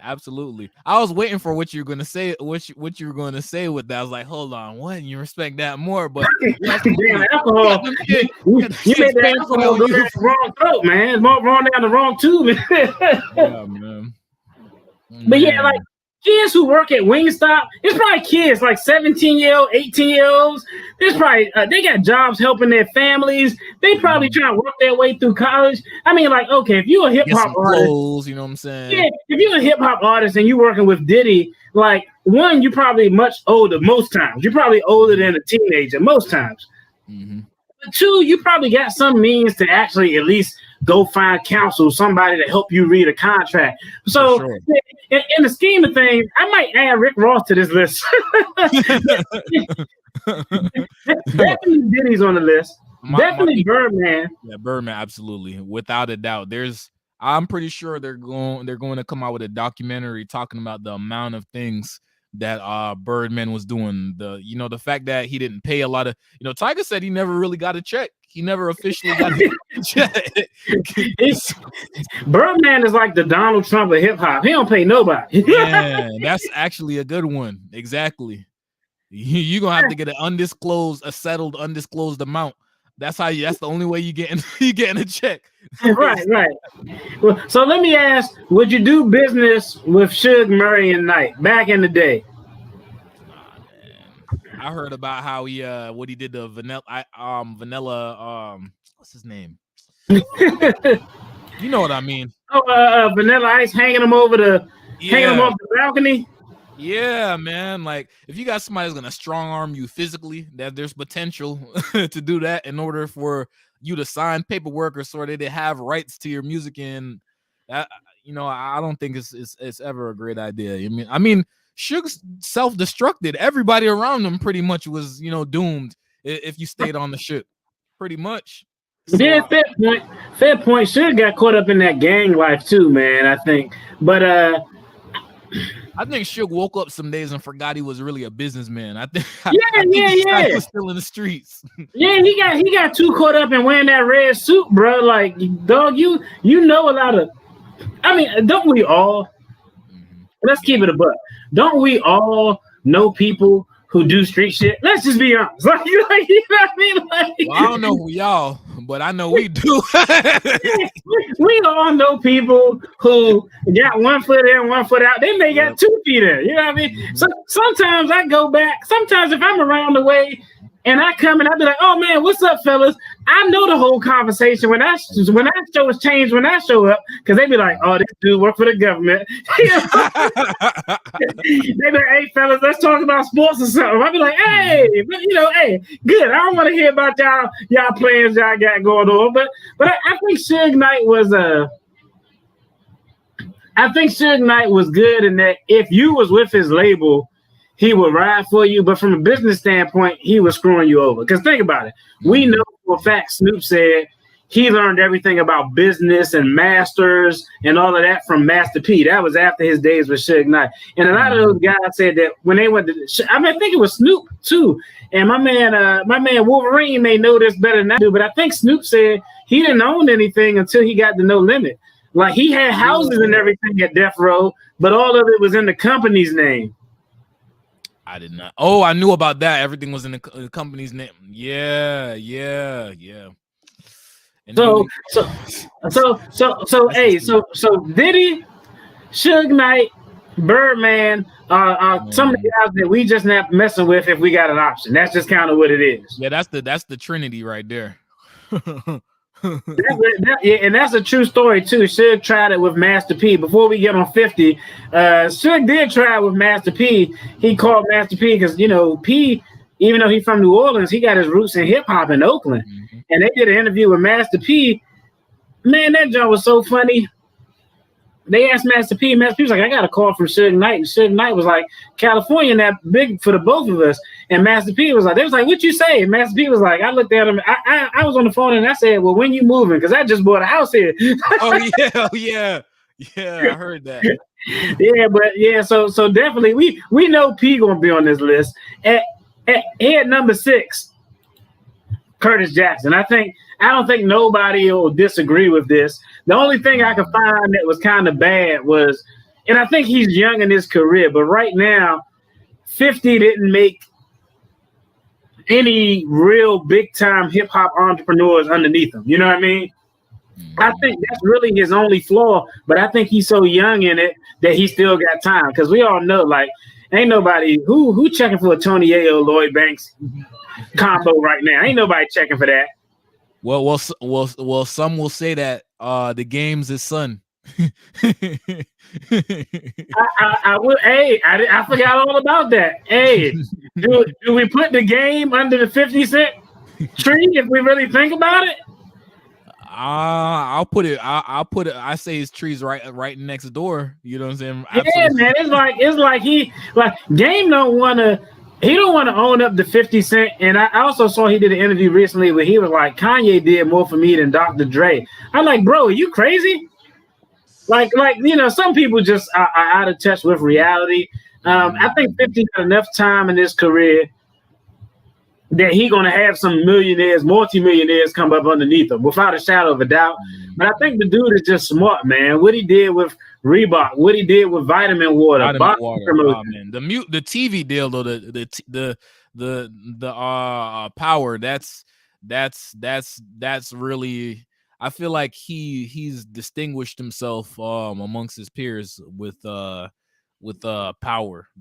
absolutely. I was waiting for what you're gonna say. What you were going to say with that? I was like, hold on, what? You respect that more? But damn alcohol. You made that alcohol go down the wrong throat, man. It's wrong down the wrong tube. Yeah, man. But yeah, like kids who work at Wingstop, it's probably kids like 17-year-old, 18-year-olds. There's probably they got jobs helping their families. They probably trying to work their way through college. I mean, like, okay, if you're a hip hop artist, clothes, you know what I'm saying? Yeah, if you're a hip hop artist and you're working with Diddy, like one, you're probably much older most times. You're probably older than a teenager most times. Mm-hmm. But two, you probably got some means to actually at least go find counsel, somebody to help you read a contract. So in the scheme of things, I might add Rick Ross to this list. Definitely Diddy's on the list. Definitely Birdman. Yeah, Birdman, absolutely, without a doubt. I'm pretty sure they're going to come out with a documentary talking about the amount of things that Birdman was doing. The fact that he didn't pay a lot of, Tiger said he never really got a check. He never officially got a check. Birdman is like the Donald Trump of hip hop. He don't pay nobody. Yeah, that's actually a good one. Exactly. You're gonna have to get a settled undisclosed amount. That's the only way you getting a check. Right. Well, so let me ask, would you do business with Suge Murray and Knight back in the day? I heard about how he what he did to Vanilla what's his name? You know what I mean? Vanilla Ice hanging him off the balcony. Yeah, man. Like if you got somebody that's gonna strong arm you physically, that there's potential to do that in order for you to sign paperwork or sort of to have rights to your music, and that I don't think it's ever a great idea. I mean, Suge self-destructed. Everybody around him pretty much was doomed if you stayed on the ship. Pretty much. So, yeah, fair point. Suge got caught up in that gang life too, man. I think, but I think Suge woke up some days and forgot he was really a businessman. I think he was still in the streets. Yeah, he got too caught up in wearing that red suit, bro. Like, dog, you know a lot of. I mean, don't we all? Let's keep it a buck. Don't we all know people who do street shit? Let's just be honest. Like you know what I mean? Like, well, I don't know who y'all, but I know we do. we all know people who got 1 foot in, 1 foot out. They may got 2 feet in. You know what I mean? So sometimes I go back. Sometimes if I'm around the way and I come and I be like, "Oh man, what's up, fellas?" I know the whole conversation when I show is changed when I show up, because they be like, "Oh, this dude work for the government." They be like, "Hey, fellas, let's talk about sports or something." I be like, "Hey, hey, good. I don't want to hear about y'all plans y'all got going on." But I think Suge Knight was good in that if you was with his label, he would ride for you, but from a business standpoint, he was screwing you over. Because think about it. We know for a fact Snoop said he learned everything about business and masters and all of that from Master P. That was after his days with Suge Knight. And a lot of those guys said that when they went to, I think it was Snoop too. And my man Wolverine may know this better than I do, but I think Snoop said he didn't own anything until he got to No Limit. Like he had houses and everything at Death Row, but all of it was in the company's name. I did not. Oh, I knew about that. Everything was in the company's name. Yeah. And so Diddy, Suge Knight, Birdman are some of the guys that we just not messing with if we got an option. That's just kind of what it is. Yeah, that's the Trinity right there. And that's a true story too. Suge tried it with Master P. Before we get on 50, Suge did try it with Master P. He called Master P because P, even though he's from New Orleans, he got his roots in hip hop in Oakland. Mm-hmm. And they did an interview with Master P. Man, that joke was so funny. They asked Master P. Master P was like, "I got a call from Suge Knight," and Suge Knight was like, "California, that big for the both of us." And Master P was like, "They was like, what you say?" And Master P was like, I looked at him. I was on the phone and I said, "Well, when you moving? Because I just bought a house here." Oh yeah. Yeah, I heard that. Yeah, but yeah, so definitely we know P gonna be on this list. At number 6, Curtis Jackson. I don't think nobody will disagree with this. The only thing I could find that was kind of bad was, and I think he's young in his career, but right now, 50 didn't make any real big time hip hop entrepreneurs underneath him. You know what I mean? I think that's really his only flaw, but I think he's so young in it that he still got time. Because we all know, like, ain't nobody who checking for a Tony Ayo, Lloyd Banks combo right now. Ain't nobody checking for that. Well, some will say that the game's his son. I would. Hey, I forgot all about that. Hey, do we put the game under the 50 Cent tree if we really think about it? I'll put it. I say his tree's right next door. You know what I'm saying? Absolutely. Yeah, man. It's like Game don't want to. He don't want to own up to 50 Cent. And I also saw he did an interview recently where he was like, Kanye did more for me than Dr. Dre. I'm like, bro, are you crazy? Like some people just are out of touch with reality. I think 50 got enough time in his career that he gonna have some millionaires, multimillionaires come up underneath him, without a shadow of a doubt. But I think the dude is just smart, man. What he did with Reebok, what he did with Vitamin Water. Oh, man. The TV deal though, the power. That's really. I feel like he's distinguished himself amongst his peers with power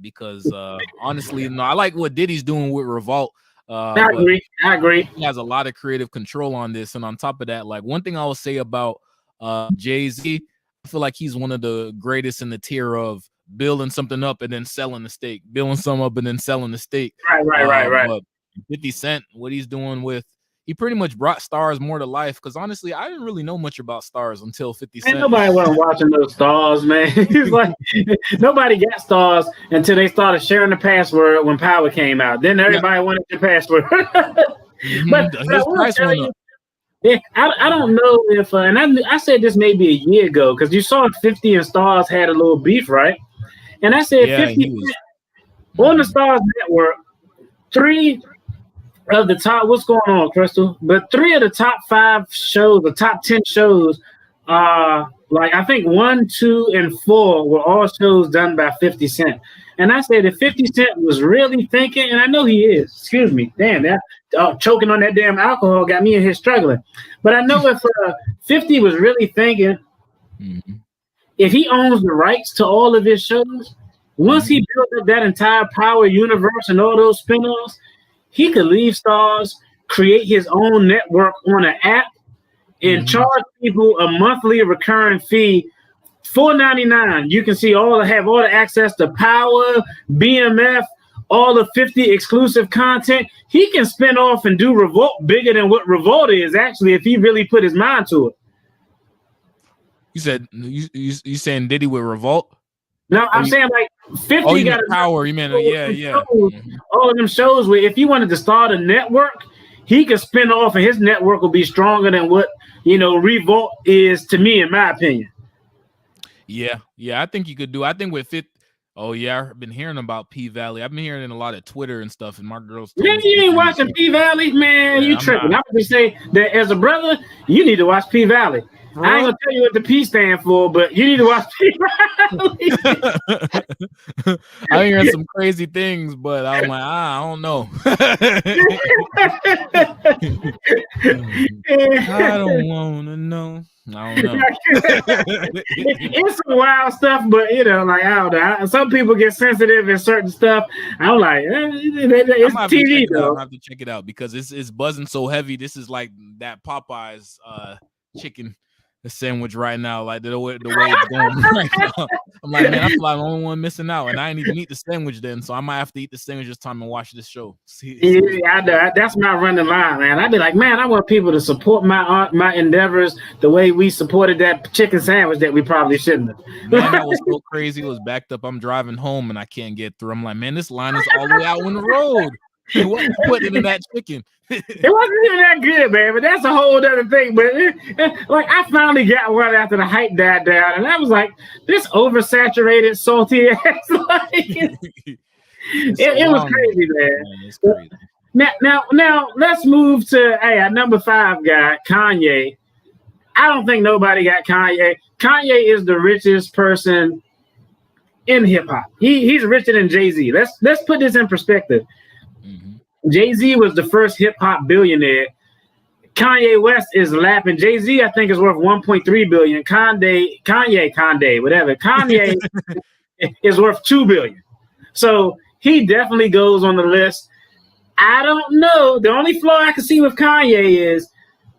because honestly, no, I like what Diddy's doing with Revolt. I agree. He has a lot of creative control on this, and on top of that, like one thing I will say about Jay-Z, I feel like he's one of the greatest in the tier of building something up and then selling the stake, building something up and then selling the stake. Right. But 50 Cent, what he's doing with. He pretty much brought stars more to life because honestly, I didn't really know much about stars until 50 Cent. And nobody wasn't watching those stars, man. He's like, nobody got stars until they started sharing the password when Power came out. Then everybody wanted the password. But his price went up. Yeah, I don't know if, and I said this maybe a year ago because you saw 50 and Stars had a little beef, right? And I said 50 on the Stars network, 3 of the top, what's going on, Crystal? But 3 of the top 5 shows, the top 10 shows, like I think 1, 2, and 4 were all shows done by 50 Cent. And I said if 50 Cent was really thinking, and I know he is, excuse me, damn, that choking on that damn alcohol got me in here struggling. But I know if 50 was really thinking, if he owns the rights to all of his shows, once he built up that entire Power universe and all those spinoffs, he could leave Stars, create his own network on an app, and charge people a monthly recurring fee, $4.99. You can have all the access to Power, BMF, all the 50 exclusive content. He can spin off and do Revolt bigger than what Revolt is, actually, if he really put his mind to it. You said you saying Diddy with Revolt? No, I'm saying like 50 got Power. You mean all of them shows where if he wanted to start a network, he could spin off and his network will be stronger than what Revolt is, to me, in my opinion. Yeah, I think you could do. I think with 50. Oh yeah, I've been hearing about P Valley. I've been hearing it in a lot of Twitter and stuff, and my girls. Man, you ain't watching P Valley, man. You tripping? I would just say that as a brother, you need to watch P Valley. I ain't gonna tell you what the P stand for, but you need to watch P Valley. I'm hearing some crazy things, but I'm like, I don't know. I don't want to know. I don't know. It's some wild stuff, but I don't know. Some people get sensitive in certain stuff. I'm like, it's TV though. I have to check it out because it's buzzing so heavy. This is like that Popeyes chicken sandwich right now, like the way it's going right now. I'm like, man, I feel like I'm the only one missing out, and I ain't even eat the sandwich then, so I might have to eat the sandwich this time and watch this show. I know. That's my running line, man. I'd be like, man, I want people to support my endeavors the way we supported that chicken sandwich that we probably shouldn't have. Man, that was so crazy. It was backed up. I'm driving home and I can't get through. I'm like, man, this line is all the way out on the road. He wasn't putting it in that chicken. It wasn't even that good, man. But that's a whole other thing. But like, I finally got one after the hype died down, and I was like, this oversaturated, salty ass. Like, it was crazy, man. It's crazy. Now, let's move to our number 5 guy, Kanye. I don't think nobody got Kanye. Kanye is the richest person in hip hop. He's richer than Jay-Z. Let's put this in perspective. Mm-hmm. Jay-Z was the first hip hop billionaire. Kanye West is lapping. Jay-Z, I think, is worth 1.3 billion. Kanye, whatever. Kanye is worth 2 billion. So he definitely goes on the list. I don't know. The only flaw I can see with Kanye is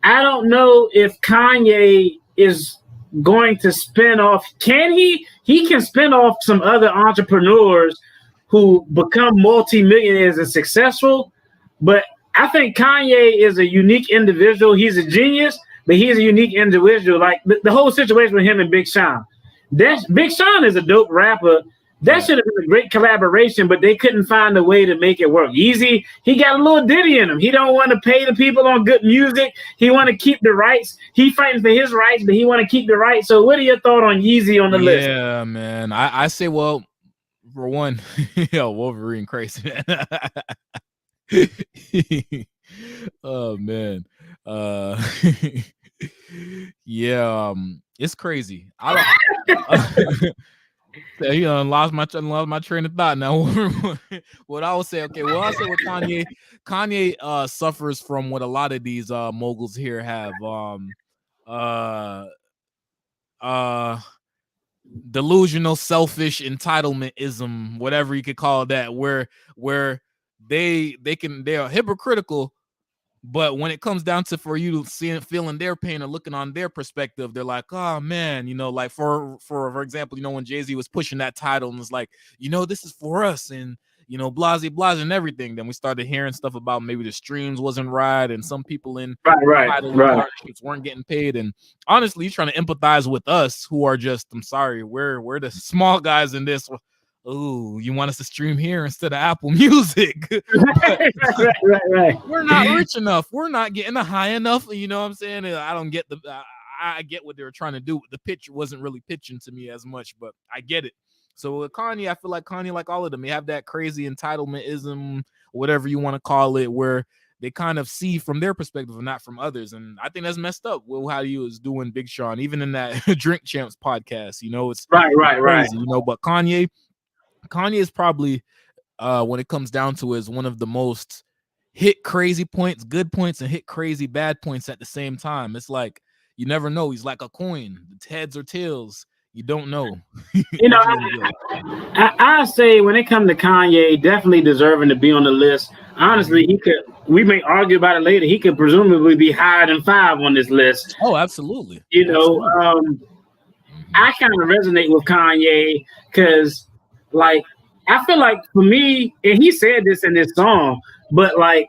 I don't know if Kanye is going to spin off. Can he? He can spin off some other entrepreneurs who become multimillionaires and successful. But I think Kanye is a unique individual. He's a genius, but he's a unique individual. Like the whole situation with him and Big Sean. Big Sean is a dope rapper. That should have been a great collaboration, but they couldn't find a way to make it work. Yeezy, he got a little Diddy in him. He don't want to pay the people on good music. He want to keep the rights. He fighting for his rights, but he want to keep the rights. So what are your thoughts on Yeezy on the list? Yeah, man. I say, well, for one, Wolverine crazy, man. Oh, man. Yeah, it's crazy. Lost my train of thought now. What I would say, okay, well, I'll say with Kanye suffers from what a lot of these moguls here have, delusional, selfish entitlementism, whatever you could call that, where they are hypocritical. But when it comes down to for you feeling their pain or looking on their perspective, they're like, oh man, like for example, when Jay-Z was pushing that title and it's like, this is for us and blase and everything. Then we started hearing stuff about maybe the streams wasn't right and some people in partnerships weren't getting paid. And honestly, you're trying to empathize with us who are just, I'm sorry, we're the small guys in this. Oh, you want us to stream here instead of Apple Music? Right. We're not rich enough. We're not getting a high enough. You know what I'm saying? I don't get I get what they were trying to do. The pitch wasn't really pitching to me as much, but I get it. So with Kanye, I feel like Kanye, like all of them, they have that crazy entitlementism, whatever you want to call it, where they kind of see from their perspective and not from others. And I think that's messed up. Well, how he was doing Big Sean, even in that Drink Champs podcast, it's crazy, but Kanye is probably, when it comes down to it, is one of the most hit crazy points, good points, and hit crazy bad points at the same time. It's like, you never know. He's like a coin. It's heads or tails. You don't know. I say when it comes to Kanye, definitely deserving to be on the list. Honestly, we may argue about it later. He could presumably be higher than 5 on this list. Oh, absolutely. I kind of resonate with Kanye because, like, I feel like for me, and he said this in this song, but like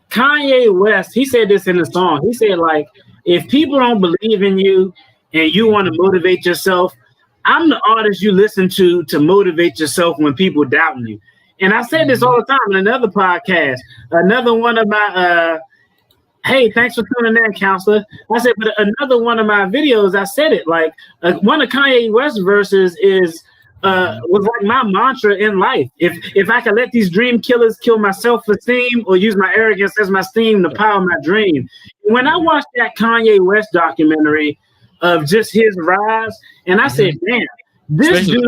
Kanye West, he said this in the song. He said, like, if people don't believe in you and you want to motivate yourself, I'm the artist you listen to motivate yourself when people doubting you. And I said this all the time in another podcast, another one of my, hey, thanks for tuning in, counselor. I said, but another one of my videos, I said it, like one of Kanye West verses was like my mantra in life. If I could let these dream killers kill my self-esteem or use my arrogance as my steam to power my dream. When I watched that Kanye West documentary of just his rise, and I said, damn, this dude,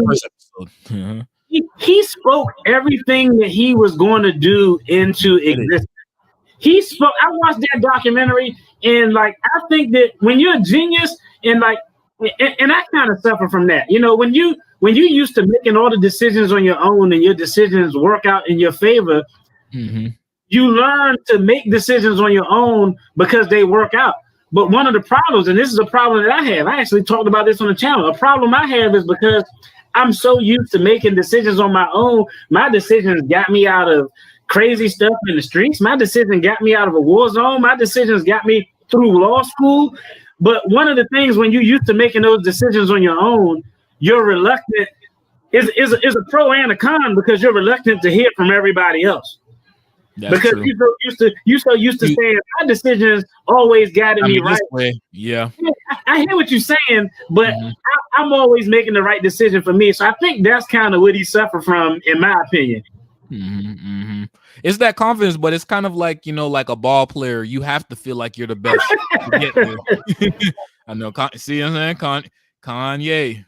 he spoke everything that he was going to do into existence. He spoke. I watched that documentary, and like I think that when you're a genius, and like, and I kind of suffer from that. When you used to making all the decisions on your own, and your decisions work out in your favor, you learn to make decisions on your own because they work out. But one of the problems, and this is a problem that I have, I actually talked about this on the channel. A problem I have is because I'm so used to making decisions on my own. My decisions got me out of crazy stuff in the streets. My decision got me out of a war zone. My decisions got me through law school. But one of the things when you're used to making those decisions on your own, you're reluctant is a pro and a con because you're reluctant to hear from everybody else. That's because true. you so used to saying my decisions always guided me right. This way. Yeah. I hear what you're saying, but I'm always making the right decision for me. So I think that's kind of what he suffered from, in my opinion. It's that confidence, but it's kind of like, like a ball player. You have to feel like you're the best to get there. I know. See what I'm saying? Kanye,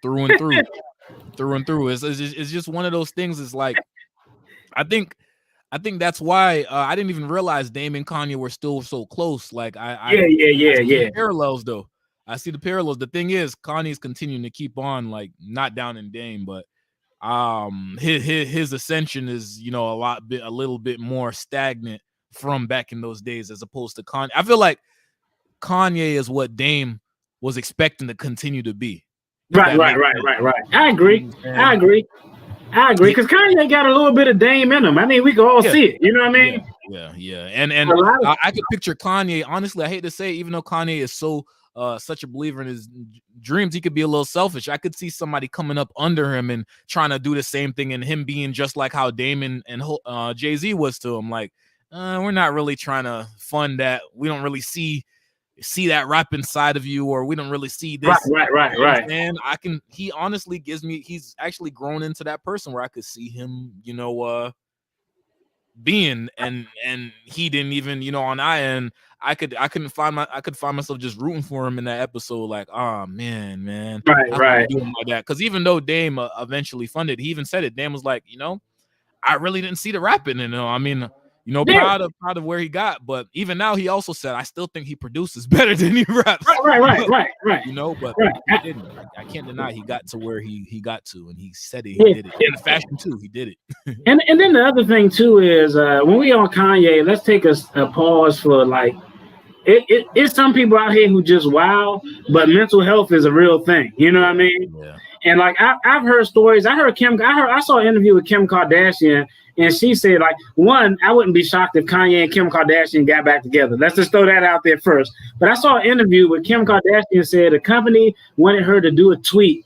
through and through. It's just one of those things. It's like, I think that's why I didn't even realize Dame and Kanye were still so close. Like I see the parallels though. I see the parallels. The thing is, Kanye's continuing to keep on, like, not down in Dame, but his ascension is, a little bit more stagnant from back in those days as opposed to Kanye. I feel like Kanye is what Dame was expecting to continue to be. Right. I agree. Because Kanye got a little bit of Dame in him. I mean, we can all see it. You know what I mean? Yeah. And I could picture Kanye. Honestly, I hate to say it, even though Kanye is so such a believer in his dreams, he could be a little selfish. I could see somebody coming up under him and trying to do the same thing, and him being just like how Damon and Jay-Z was to him. Like, we're not really trying to fund that. We don't really see that rap inside of you, or we don't really see this. Right. And he honestly he's actually grown into that person where I could see him, being, and he didn't even, on I end, I could find myself just rooting for him in that episode. Like, oh man. Right. Doing like that. Because even though Dame eventually funded, he even said it. Dame was like, I really didn't see the rapping, I mean, proud of where he got, but even now he also said, I still think he produces better than he raps. Right. But I can't deny he got to where he got to, and he said he did it. In the fashion too, he did it. and then the other thing too is when we on Kanye, let's take a pause for, like, it's some people out here who just wow, but mental health is a real thing. You know what I mean? Yeah. And like I've heard stories. I saw an interview with Kim Kardashian, and she said, like, one, I wouldn't be shocked if Kanye and Kim Kardashian got back together. Let's just throw that out there first. But I saw an interview with Kim Kardashian said a company wanted her to do a tweet,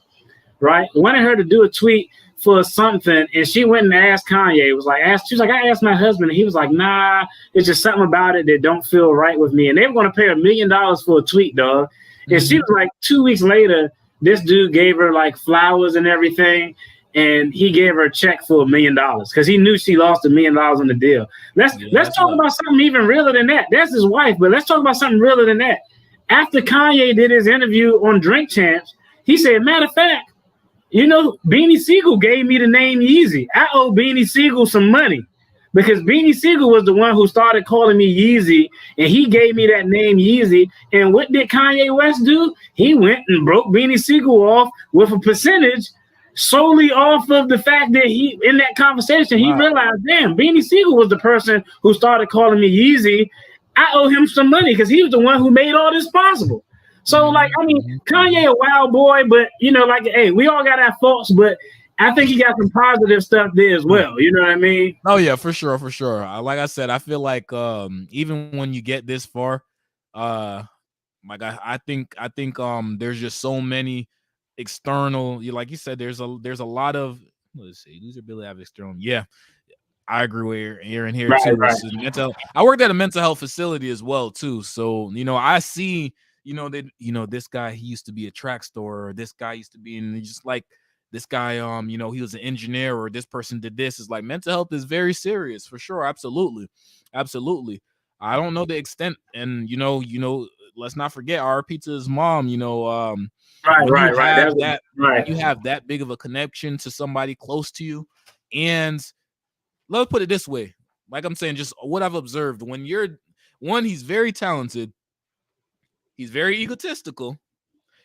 right? Wanted her to do a tweet for something, and she went and asked Kanye. It was like, she was like, I asked my husband, and he was like, nah, it's just something about it that don't feel right with me. And they were going to pay $1 million for a tweet, dog. And she was like, 2 weeks later, this dude gave her like flowers and everything, and he gave her a check for $1 million because he knew she lost $1 million on the deal. Let's talk about something even realer than that. That's his wife, but let's talk about something realer than that. After Kanye did his interview on Drink Champs, he said, matter of fact, Beanie Siegel gave me the name Yeezy. I owe Beanie Siegel some money because Beanie Siegel was the one who started calling me Yeezy, and he gave me that name Yeezy. And what did Kanye West do? He went and broke Beanie Siegel off with a percentage solely off of the fact that he, in that conversation, he realized, damn, Beanie Siegel was the person who started calling me Yeezy. I owe him some money because he was the one who made all this possible. So, like, I mean, Kanye a wild boy, but, like, hey, we all got our faults, but I think he got some positive stuff there as well. You know what I mean? Oh, yeah, for sure. Like I said, I feel like even when you get this far, like I think there's just so many external, like you said, there's a lot of, let's see, loser Billy have external. Yeah, I agree with Aaron here too. Right. I worked at a mental health facility as well too, so I see. That this guy, he used to be a track star, or this guy used to be in, just like this guy, he was an engineer, or this person did this. It's like mental health is very serious for sure. Absolutely. I don't know the extent, and let's not forget our pizza's mom. Right. You have that big of a connection to somebody close to you, and let's put it this way. Like I'm saying, just what I've observed, when he's very talented. He's very egotistical.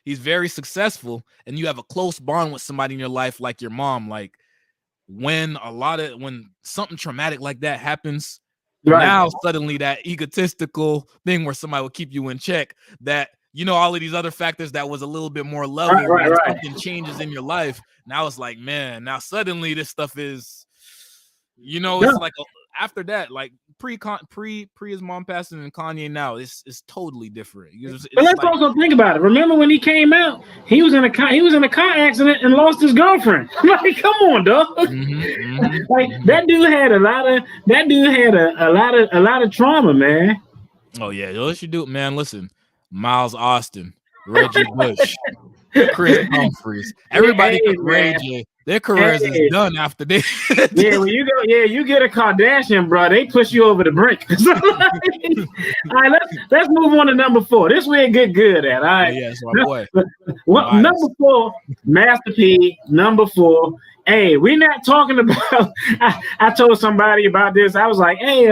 He's very successful, and you have a close bond with somebody in your life, like your mom. Like when something traumatic like that happens, now suddenly that egotistical thing where somebody will keep you in check, that all of these other factors that was a little bit more level, something changes in your life. Now it's like, man, now suddenly this stuff is, it's like after that, like pre his mom passing and Kanye now, it's totally different. But let's also think about it. Remember when he came out, he was in a car accident and lost his girlfriend. Like, come on, dog. Like that dude had a lot of trauma, man. Oh yeah, what you do, man? Listen, Miles Austin, Reggie Bush, Chris Humphries, everybody Ray J. Their careers is done after this. Yeah, when you get a Kardashian, bro, they push you over the brink. All right, let's move on to number 4. This way it get good at. All right. Yeah, that's my boy. Number 4, Master P. Number 4. Hey, we're not talking about. I told somebody about this. I was like, "Hey,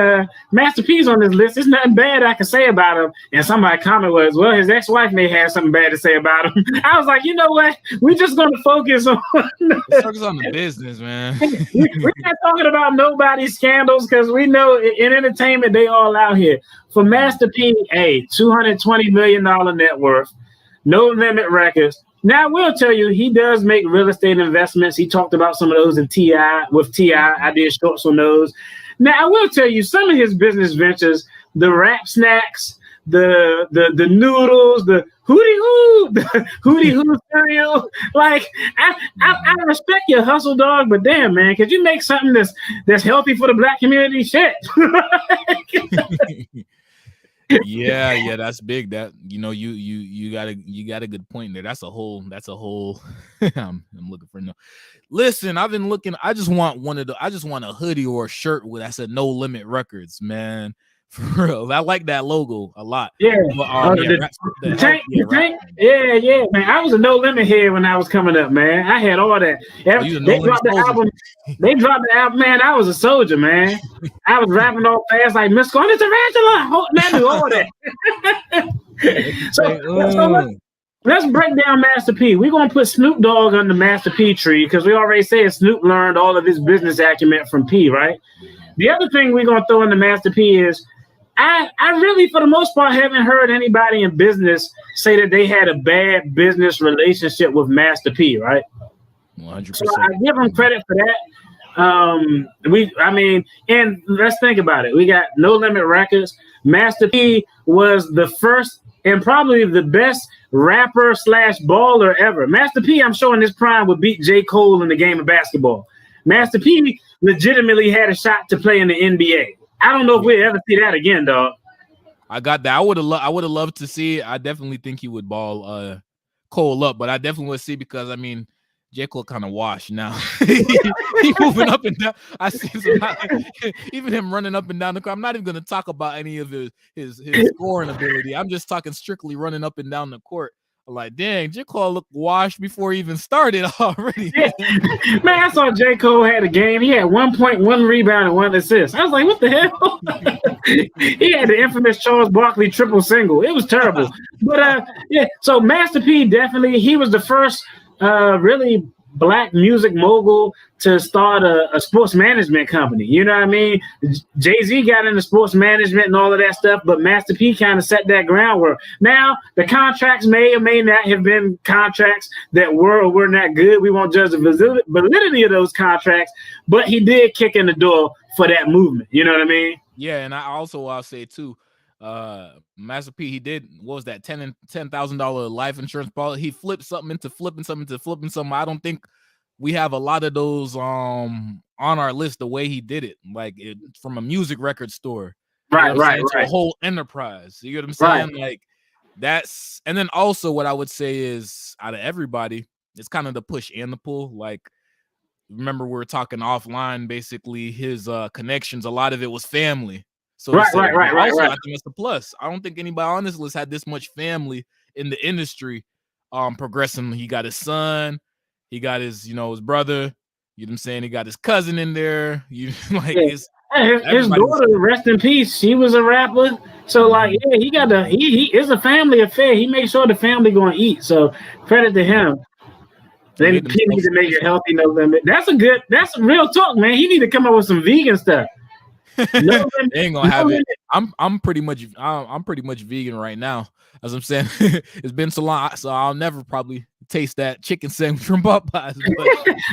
Master P's on this list. There's nothing bad I can say about him." And somebody comment was, "Well, his ex-wife may have something bad to say about him." I was like, "You know what? We're just going to focus on the business, man." We're not talking about nobody's scandals because we know in entertainment they all out here. For Master P, $220 million net worth, No Limit Records. Now, I will tell you, he does make real estate investments. He talked about some of those with T.I. I did shorts on those. Now, I will tell you, some of his business ventures, the rap snacks, the noodles, the hootie hoo cereal. Like, I respect your hustle, dog, but damn, man, could you make something that's healthy for the Black community? Shit. Yeah, that's big. That you got a good point there. That's a whole I'm looking for Listen, I've been looking. I just want a hoodie or a shirt with that said No Limit Records, man. For real. I like that logo a lot. Yeah. But, the tank. Yeah, man. I was a No Limit head when I was coming up, man. I had all that. They dropped the album. Man, I was a soldier, man. I was rapping all fast like Miss Corner Tarantula. I knew all that. So let's break down Master P. We're going to put Snoop Dogg on the Master P tree because we already said Snoop learned all of his business acumen from P, right? The other thing we're going to throw in the Master P is I really, for the most part, haven't heard anybody in business say that they had a bad business relationship with Master P, right? 100%. So I give him credit for that. And let's think about it. We got No Limit Records. Master P was the first and probably the best rapper / baller ever. Master P, I'm sure in his prime, would beat J. Cole in the game of basketball. Master P legitimately had a shot to play in the NBA. I don't know if we'll ever see that again, dog. I got that. I would have loved to see it. I definitely think he would ball Cole up, but I definitely would see because J. Cole kind of washed now. He moving up and down. I see even him running up and down the court. I'm not even going to talk about any of his scoring ability. I'm just talking strictly running up and down the court. Like, dang, J. Cole looked washed before he even started already. Yeah. Man, I saw J. Cole had a game. He had 1 point, 1 rebound, and 1 assist. I was like, what the hell? He had the infamous Charles Barkley triple single. It was terrible. But, so Master P definitely, he was the first really Black music mogul to start a sports management company. You know what I mean? Jay-Z got into sports management and all of that stuff, but Master P kind of set that groundwork. Now, the contracts may or may not have been contracts that were or were not good. We won't judge the validity of those contracts, but he did kick in the door for that movement. You know what I mean? Yeah, and I'll say too, Master P, he did, what was that, $10,000 life insurance policy? He flipped something into flipping something. I don't think we have a lot of those on our list the way he did it, like from a music record store, right, to a whole enterprise. You get what I'm saying? Right. Like that's, and then also what I would say is out of everybody, it's kind of the push and the pull. Like, remember we were talking offline, basically his connections, a lot of it was family. So right. I think it's a plus. I don't think anybody on this list had this much family in the industry progressing. He got his son, he got his, his brother, you know what I'm saying? He got his cousin in there. His daughter, rest in peace, she was a rapper. So he is a family affair. He makes sure the family gonna eat. So credit to him. Then he needs to make it healthy, No Limit. That's real talk, man. He need to come up with some vegan stuff. They ain't gonna have it. I'm pretty much vegan right now. As I'm saying, it's been so long, so I'll never probably taste that chicken sandwich from Popeyes.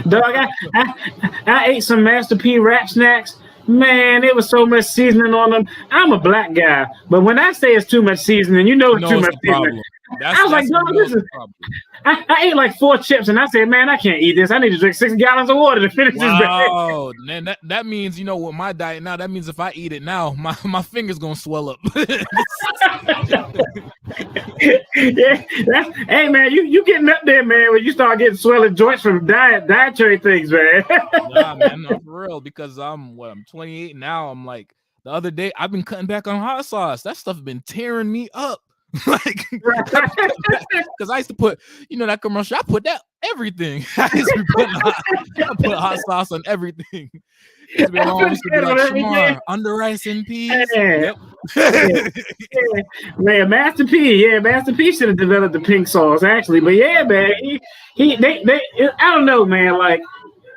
Dog, I ate some Master P rap snacks. Man, it was so much seasoning on them. I'm a black guy, but when I say it's too much seasoning, you know You it's know too it's much the seasoning. problem. I was like, That's when dog, you know this it's is. the problem. I ate like 4 chips, and I said, man, I can't eat this. I need to drink 6 gallons of water to finish this bag. Wow, man, that means, you know, with my diet now, that means if I eat it now, my fingers gonna swell up. Yeah, hey man, you getting up there, man, when you start getting swelling joints from dietary things, man. Nah, man, not for real. Because I'm 28 now. I'm like, the other day I've been cutting back on hot sauce. That stuff been tearing me up. Like, because I used to put, you know, that commercial. I put that everything. I used to be I put hot sauce on everything. Used to be, my mom used to be like, Shamar, under rice and peas. Yeah. Yep. Yeah. Man, Master P, Master P should have developed the pink sauce actually, but yeah, man, they, I don't know, man, like.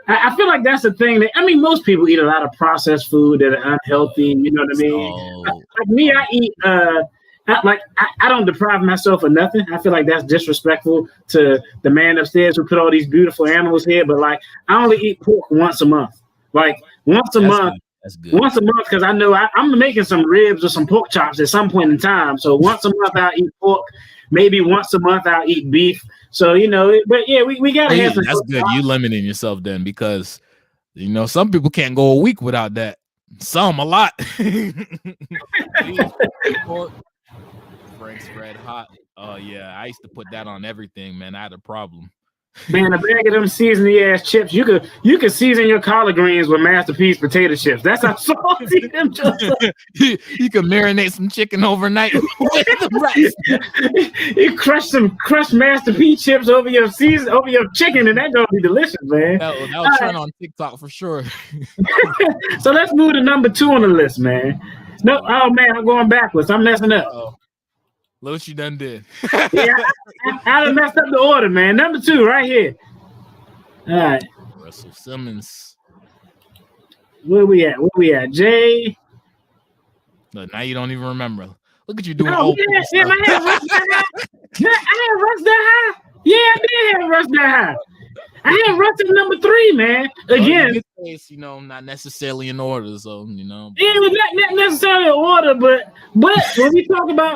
I feel like that's the thing. I mean, most people eat a lot of processed food that are unhealthy. You know what I mean? So, Like me, I eat. I don't deprive myself of nothing. I feel like that's disrespectful to the man upstairs who put all these beautiful animals here. But like, I only eat pork once a month. Like once a month. good. That's good. Once a month, because I know I'm making some ribs or some pork chops at some point in time. So once a month I'll eat pork. Maybe once a month I'll eat beef. So you know, but yeah, we gotta have some. That's good. You limiting yourself then, because you know some people can't go a week without that. Some a lot. Pork, Frank's Red Hot. Oh yeah, I used to put that on everything, man. I had a problem. Man, a bag of them seasoned ass chips. You could season your collard greens with Master P's potato chips. That's how salty them chips are. You can marinate some chicken overnight with the rice. You crushed Master P chips over your chicken, and that's gonna be delicious, man. That'll trend on TikTok for sure. So let's move to number 2 on the list, man. No, oh man, I'm going backwards. I'm messing up. Look what you done did. Yeah, I done messed up the order, man. Number 2, right here. All right. Russell Simmons. Where we at? Jay. Look, now you don't even remember. Look at you doing. Oh, yeah, I had Russ that high. Yeah, I did have Russ that high. I had Russ at number 3, man. Again, in this case, you know, not necessarily in order, so you know. It was not necessarily in order, but when we talk about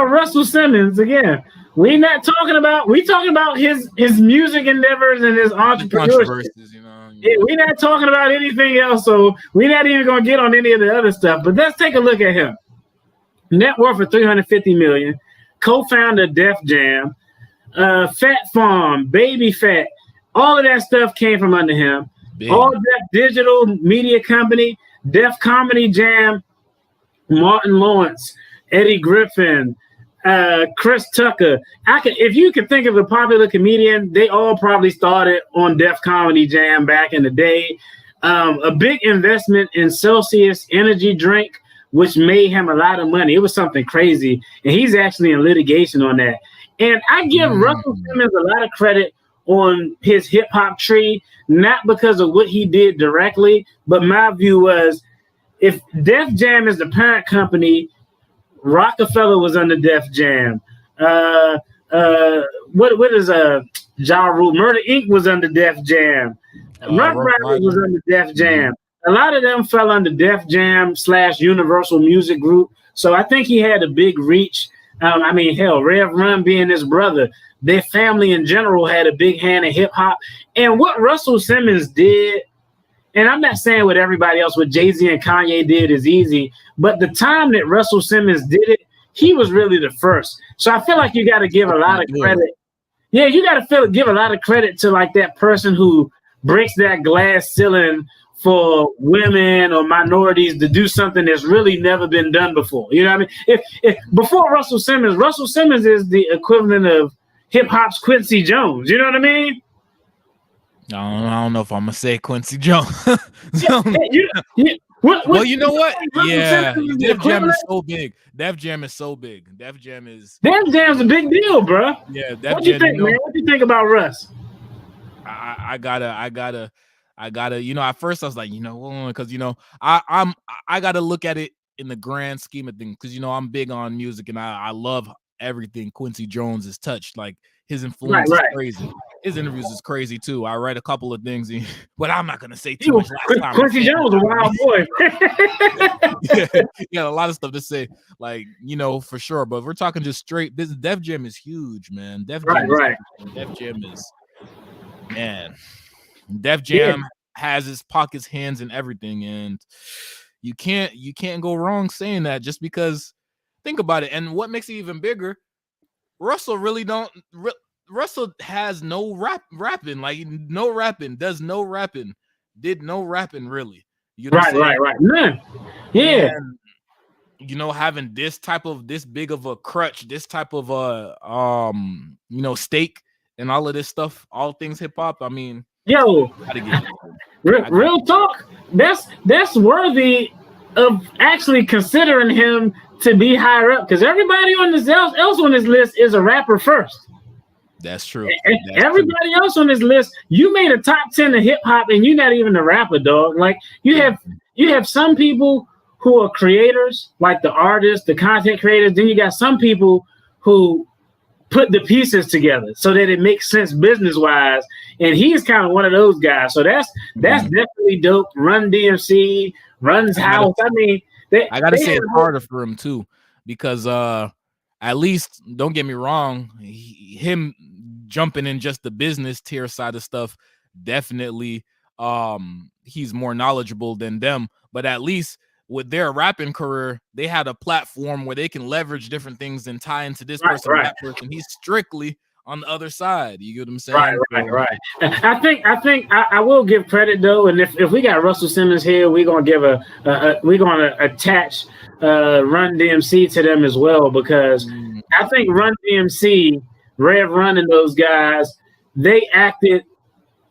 Russell Simmons again, we talking about his music endeavors and his entrepreneurship. You know. Yeah, we're not talking about anything else, so we're not even gonna get on any of the other stuff. But let's take a look at him. Net worth of $350 million, co-founder of Def Jam. Fat Farm, Baby Fat, all of that stuff came from under him. Big. All Def Digital Media Company, Def Comedy Jam, Martin Lawrence, Eddie Griffin, Chris Tucker. If you could think of a popular comedian, they all probably started on Def Comedy Jam back in the day. A big investment in Celsius energy drink, which made him a lot of money. It was something crazy, and he's actually in litigation on that. And I give Russell Simmons a lot of credit on his hip hop tree, not because of what he did directly, but my view was if Def Jam is the parent company, Rockefeller was under Def Jam. What is Ja Rule? Murder Inc. was under Def Jam. Rock Riders was under Def Jam. A lot of them fell under Def Jam / Universal Music Group. So I think he had a big reach. I mean, hell, Rev Run being his brother, their family in general had a big hand in hip hop. And what Russell Simmons did, and I'm not saying what everybody else, what Jay-Z and Kanye did is easy, but the time that Russell Simmons did it, he was really the first. So I feel like you got to give a lot of credit. Yeah, you got to give a lot of credit to like that person who breaks that glass ceiling for women or minorities to do something that's really never been done before. You know what I mean? If before Russell Simmons is the equivalent of hip hop's Quincy Jones. You know what I mean? I don't know if I'm gonna say Quincy Jones. Well, you know what? Yeah, Def Jam is so big. Def Jam is a big deal, bro. Yeah, what you think, man? What you think about Russ? I gotta, you know, at first I was like, you know, because you know, I gotta look at it in the grand scheme of things, because you know I'm big on music and I love everything Quincy Jones has touched. Like his influence is crazy. his interviews is crazy too. I read a couple of things, but I'm not gonna say too much. Quincy Jones was a wild boy. Yeah, a lot of stuff to say, like, you know, for sure. But if we're talking just straight business, Def Jam is huge, man. Def Jam is, man. Def Jam has his pockets, hands, and everything, and you can't go wrong saying that just because. Think about it, and what makes it even bigger, Russell really don't. Russell has no rapping, like no rapping, does no rapping, did no rapping really. You know right. None. Yeah. And, you know, having this big of a crutch, this type of you know, stake and all of this stuff, all things hip hop. I mean, yo, real talk. That's worthy of actually considering him to be higher up, because everybody on this else on this list is a rapper first. That's true. Everybody else on this list, you made a top 10 of hip hop, and you're not even a rapper, dog. Like you have some people who are creators, like the artists, the content creators. Then you got some people who put the pieces together so that it makes sense business wise. And he's kind of one of those guys. So that's definitely dope. Run DMC, Run's House. I mean, I gotta say it's harder for him too, because at least, don't get me wrong, him jumping in just the business tier side of stuff, definitely he's more knowledgeable than them. But at least with their rapping career, they had a platform where they can leverage different things and tie into this person, that person. He's strictly on the other side. You get what I'm saying? Right. I think I will give credit though, and if we got Russell Simmons here, we're gonna give we're gonna attach Run DMC to them as well, because I think Run DMC, Rev Run, and those guys, they acted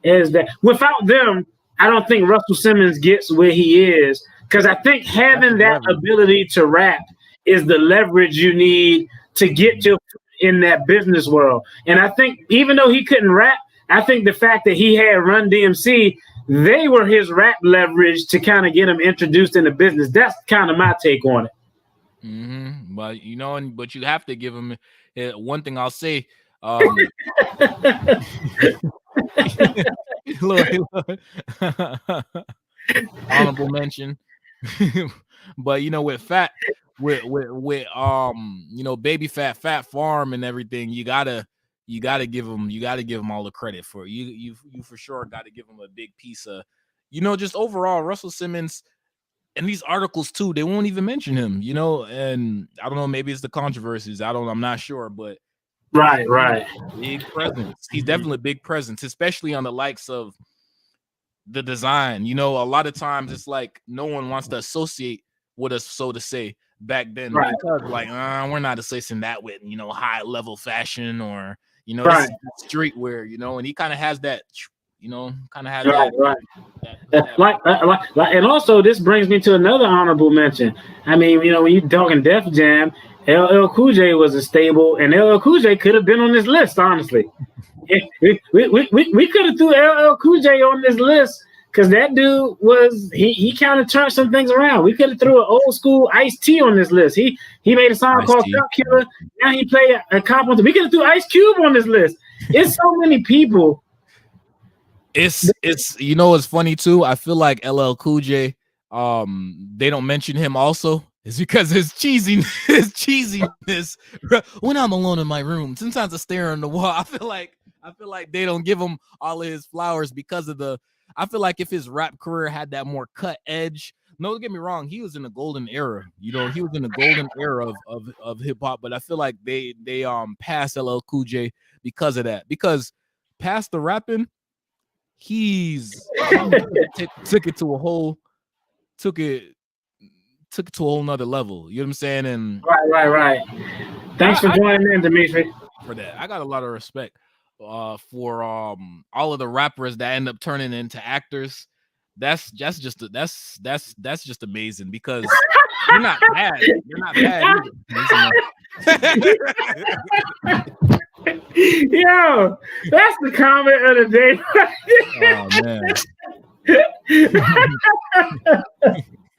as that. Without them, I don't think Russell Simmons gets where he is, because I think having that ability to rap is the leverage you need to get to in that business world. And I think even though he couldn't rap, I think the fact that he had Run DMC, they were his rap leverage to kind of get him introduced in the business. That's kind of my take on it. Mm-hmm. But you know, but you have to give him one thing. I'll say, honorable mention. But you know, with you know, Baby Fat Farm and everything, you gotta give him all the credit for it. You for sure got to give him a big piece of, you know, just overall Russell Simmons. And these articles too, they won't even mention him, you know. And I don't know, maybe it's the controversies. I'm not sure, but right. Big presence. He's definitely a big presence, especially on the likes of the design. You know, a lot of times it's like no one wants to associate with us, so to say, back then, because like we're not associating that with, you know, high level fashion or, you know, this streetwear, you know. And he kind of has that, you know, kind of has that. And also this brings me to another honorable mention. I mean, you know, when you're talking Def Jam, LL Cool J was a stable, and LL Cool J could have been on this list, honestly. We could have threw LL Cool J on this list, because that dude was he kind of turned some things around. We could have threw an old school Ice-T on this list. He made a song called Cup Killer. Now he played a cop on. We could have threw Ice Cube on this list. It's so many people. It's you know, it's funny too. I feel like LL Cool J, they don't mention him also. It's because his cheesiness. When I'm alone in my room, sometimes I stare on the wall. I feel like they don't give him all of his flowers because of the. I feel like if his rap career had that more cut edge, no, don't get me wrong, he was in the golden era. You know, he was in the golden era of hip hop. But I feel like they passed LL Cool J because of that. Because past the rapping, he took it to a whole nother level. You know what I'm saying? And right. Thanks for joining in, Dimitri. For that, I got a lot of respect for all of the rappers that end up turning into actors. That's just amazing, because you're not bad. You're not bad either. Yo, that's the comment of the day. Oh man.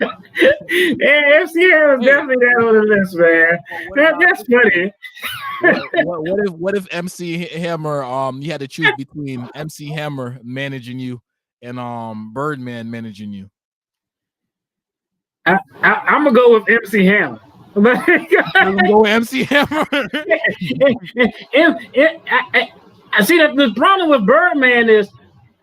Yeah, FCM is definitely that on the list, man. That's funny. What if MC Hammer, you had to choose between MC Hammer managing you and Birdman managing you? I'm gonna go with MC Hammer. I'm gonna go with MC Hammer. I see that the problem with Birdman is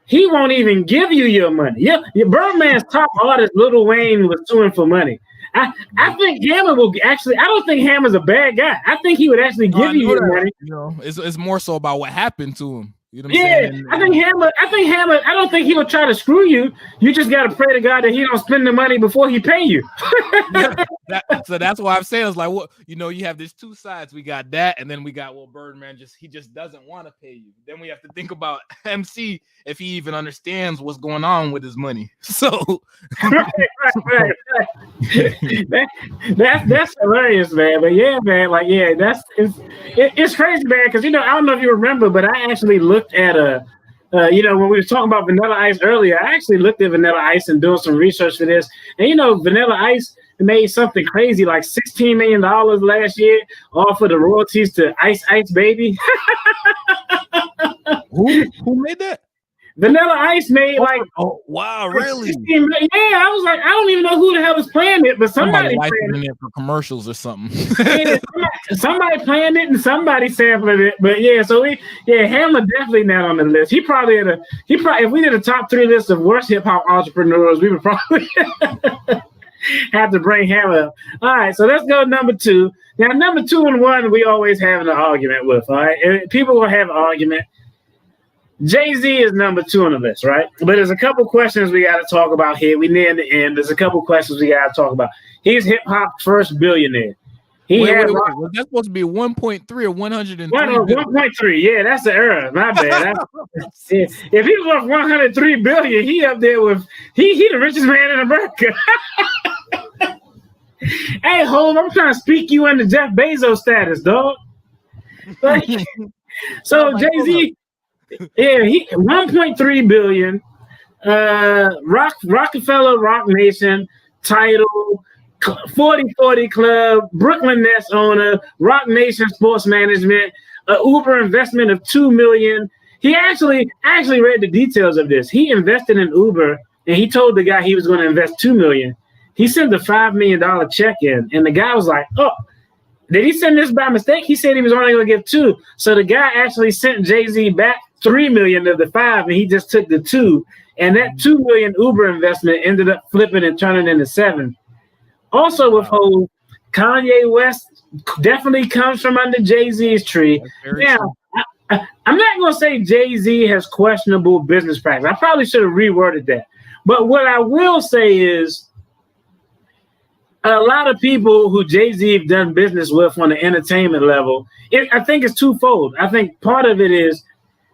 he won't even give you your money. Yeah, your Birdman's top artist, Lil Wayne, was suing for money. I think Hammer will actually. I don't think Hammer's a bad guy. I think he would actually give you your money. You know, it's more so about what happened to him. You know what I'm saying? I think Hammer. I don't think he would try to screw you. You just got to pray to God that he don't spend the money before he pay you. So that's why I'm saying it's like, what, you know, you have these two sides. We got that, and then we got, well, Birdman he just doesn't want to pay you. Then we have to think about MC if he even understands what's going on with his money. So right. That's hilarious, man. But yeah, man, like it's crazy, man. Because I don't know if you remember, but I actually looked at when we were talking about Vanilla Ice earlier, I actually looked at Vanilla Ice and doing some research for this. And Vanilla Ice made something crazy like $16 million last year, all for the royalties to Ice Ice Baby. Who made that? Vanilla Ice made like, oh wow, really? Yeah, I was like, I don't even know who the hell is playing it, but somebody playing it for commercials or something. somebody playing it and somebody sampling it. But yeah, so Hammer definitely not on the list. He probably if we did a top 3 list of worst hip hop entrepreneurs, we would probably have to bring Hammer up. All right, so let's go number 2. Now, number 2 and 1, we always have an argument with. All right, and people will have an argument. Jay-Z is number 2 on the list, right? But there's a couple questions we got to talk about here. We near the end. There's a couple questions we got to talk about. He's hip hop's first billionaire. Was that supposed to be 1.3 or 103? 1.3. Yeah, that's the error. My bad. If he was worth 103 billion, he up there with he the richest man in America. Hey, Hov, I'm trying to speak you into Jeff Bezos status, dog. So Jay-Z. Yeah, he 1.3 billion. Rockefeller, Rock Nation, Title, 40/40 Club, Brooklyn Nets owner, Rock Nation Sports Management, Uber investment of $2 million. He actually read the details of this. He invested in Uber, and he told the guy he was going to invest $2 million. He sent a $5 million check in, and the guy was like, "Oh, did he send this by mistake?" He said he was only going to give 2. So the guy actually sent Jay-Z back $3 million of the 5, and he just took the 2. And that $2 million Uber investment ended up flipping and turning into 7. Also with Hov, Kanye West definitely comes from under Jay-Z's tree. Now, I'm not going to say Jay-Z has questionable business practice. I probably should have reworded that. But what I will say is a lot of people who Jay-Z have done business with on the entertainment level, I think it's twofold. I think part of it is,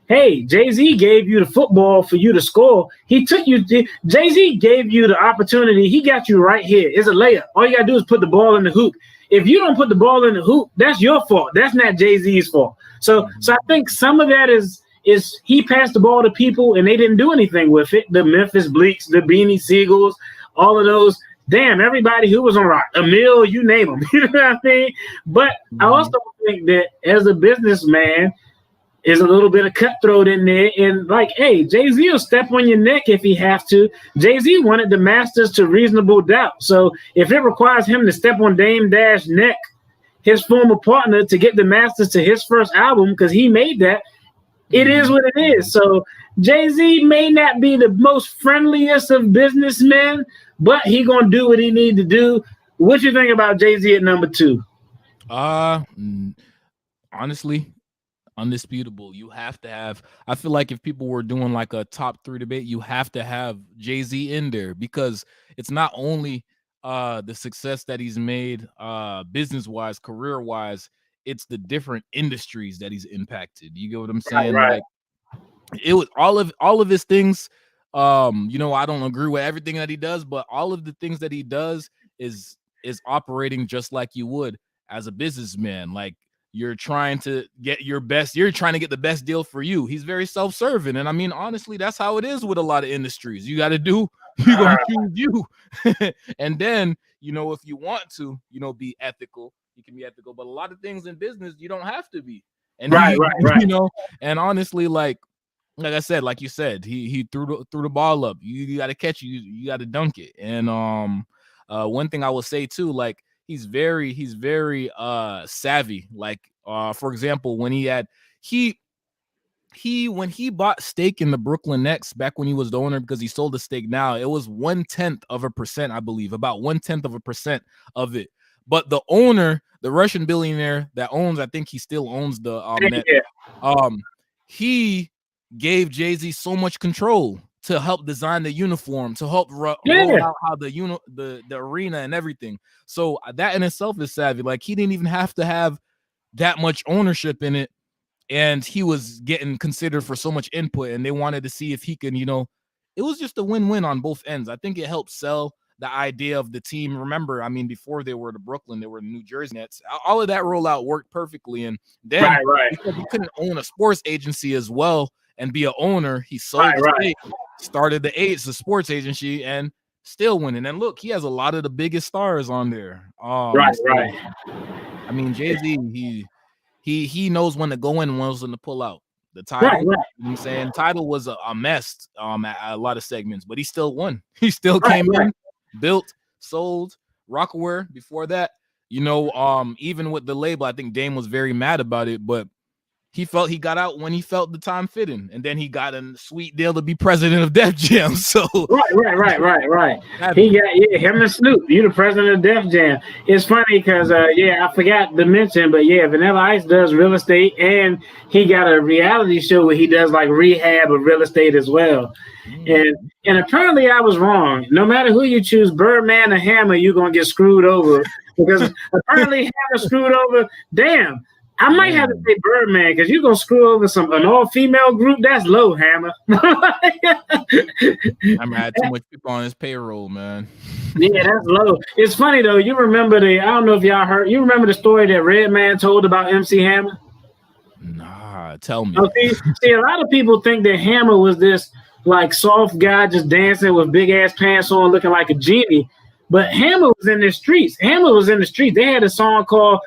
hey, Jay-Z gave you the football for you to score. Jay-Z gave you the opportunity. He got you right here. It's a layup. All you got to do is put the ball in the hoop. If you don't put the ball in the hoop, that's your fault. That's not Jay-Z's fault. So I think some of that is he passed the ball to people and they didn't do anything with it. The Memphis Bleaks, the Beanie Siegels, all of those. Damn, everybody who was on rock, Emil, you name them. You know what I mean? But I also think that as a businessman, is a little bit of cutthroat in there. And like, hey, Jay-Z will step on your neck if he have to. Jay-Z wanted the masters to reasonable doubt. So if it requires him to step on Dame Dash's neck, his former partner, to get the masters to his first album, because he made that, it is what it is. So Jay-Z may not be the most friendliest of businessmen, but he gonna do what he need to do. What you think about Jay-Z at number 2? Honestly, undisputable. You have to have, I feel like if people were doing like a top 3 debate, you have to have Jay-Z in there, because it's not only the success that he's made business-wise, career-wise, it's the different industries that he's impacted. You get what I'm saying? Right. Like, it was all of his things. I don't agree with everything that he does, but all of the things that he does is operating just like you would as a businessman. Like, you're trying to get the best deal for you. He's very self-serving. And I mean, honestly, that's how it is with a lot of industries. You got to do You're gonna choose you. And then, if you want to, be ethical, you can be ethical. But a lot of things in business, you don't have to be. And right. and honestly, like I said, like you said, he threw the ball up. You got to catch it. You got to dunk it. And one thing I will say too, like he's very savvy. Like for example, when when he bought stake in the Brooklyn Nets back when he was the owner, because he sold the stake now, it was 0.1%, I believe, about 0.1% of it. But the owner, the Russian billionaire that owns, I think he still owns the net. He gave Jay-Z so much control to help design the uniform, to help roll out how the arena and everything. So that in itself is savvy. Like he didn't even have to have that much ownership in it, and he was getting considered for so much input, and they wanted to see if he could, it was just a win-win on both ends. I think it helped sell the idea of the team. Remember, I mean, before they were the Brooklyn, they were the New Jersey Nets. All of that rollout worked perfectly, and then because he couldn't own a sports agency as well and be an owner, he sold started the sports agency, and still winning. And look, he has a lot of the biggest stars on there. I mean, Jay-Z, he knows when to go in and when to pull out. The title, you know what I'm saying? Title was a mess at a lot of segments, but he still won. He still came in, built, sold, Rockaware before that. Even with the label, I think Dame was very mad about it, but he felt he got out when he felt the time fitting, and then he got a sweet deal to be president of Def Jam. So right. He got him and Snoop. You the president of Def Jam. It's funny because I forgot to mention, but Vanilla Ice does real estate, and he got a reality show where he does like rehab of real estate as well. And apparently I was wrong. No matter who you choose, Birdman or Hammer, you're gonna get screwed over because apparently Hammer screwed over. Damn. I might have to say Birdman because you're gonna screw over an all-female group. That's low, Hammer. I had too much people on his payroll, man. Yeah, that's low. It's funny though. You remember I don't know if y'all heard. You remember the story that Redman told about MC Hammer? Nah, tell me. See, a lot of people think that Hammer was this like soft guy just dancing with big ass pants on, looking like a genie. But Hammer was in the streets. They had a song called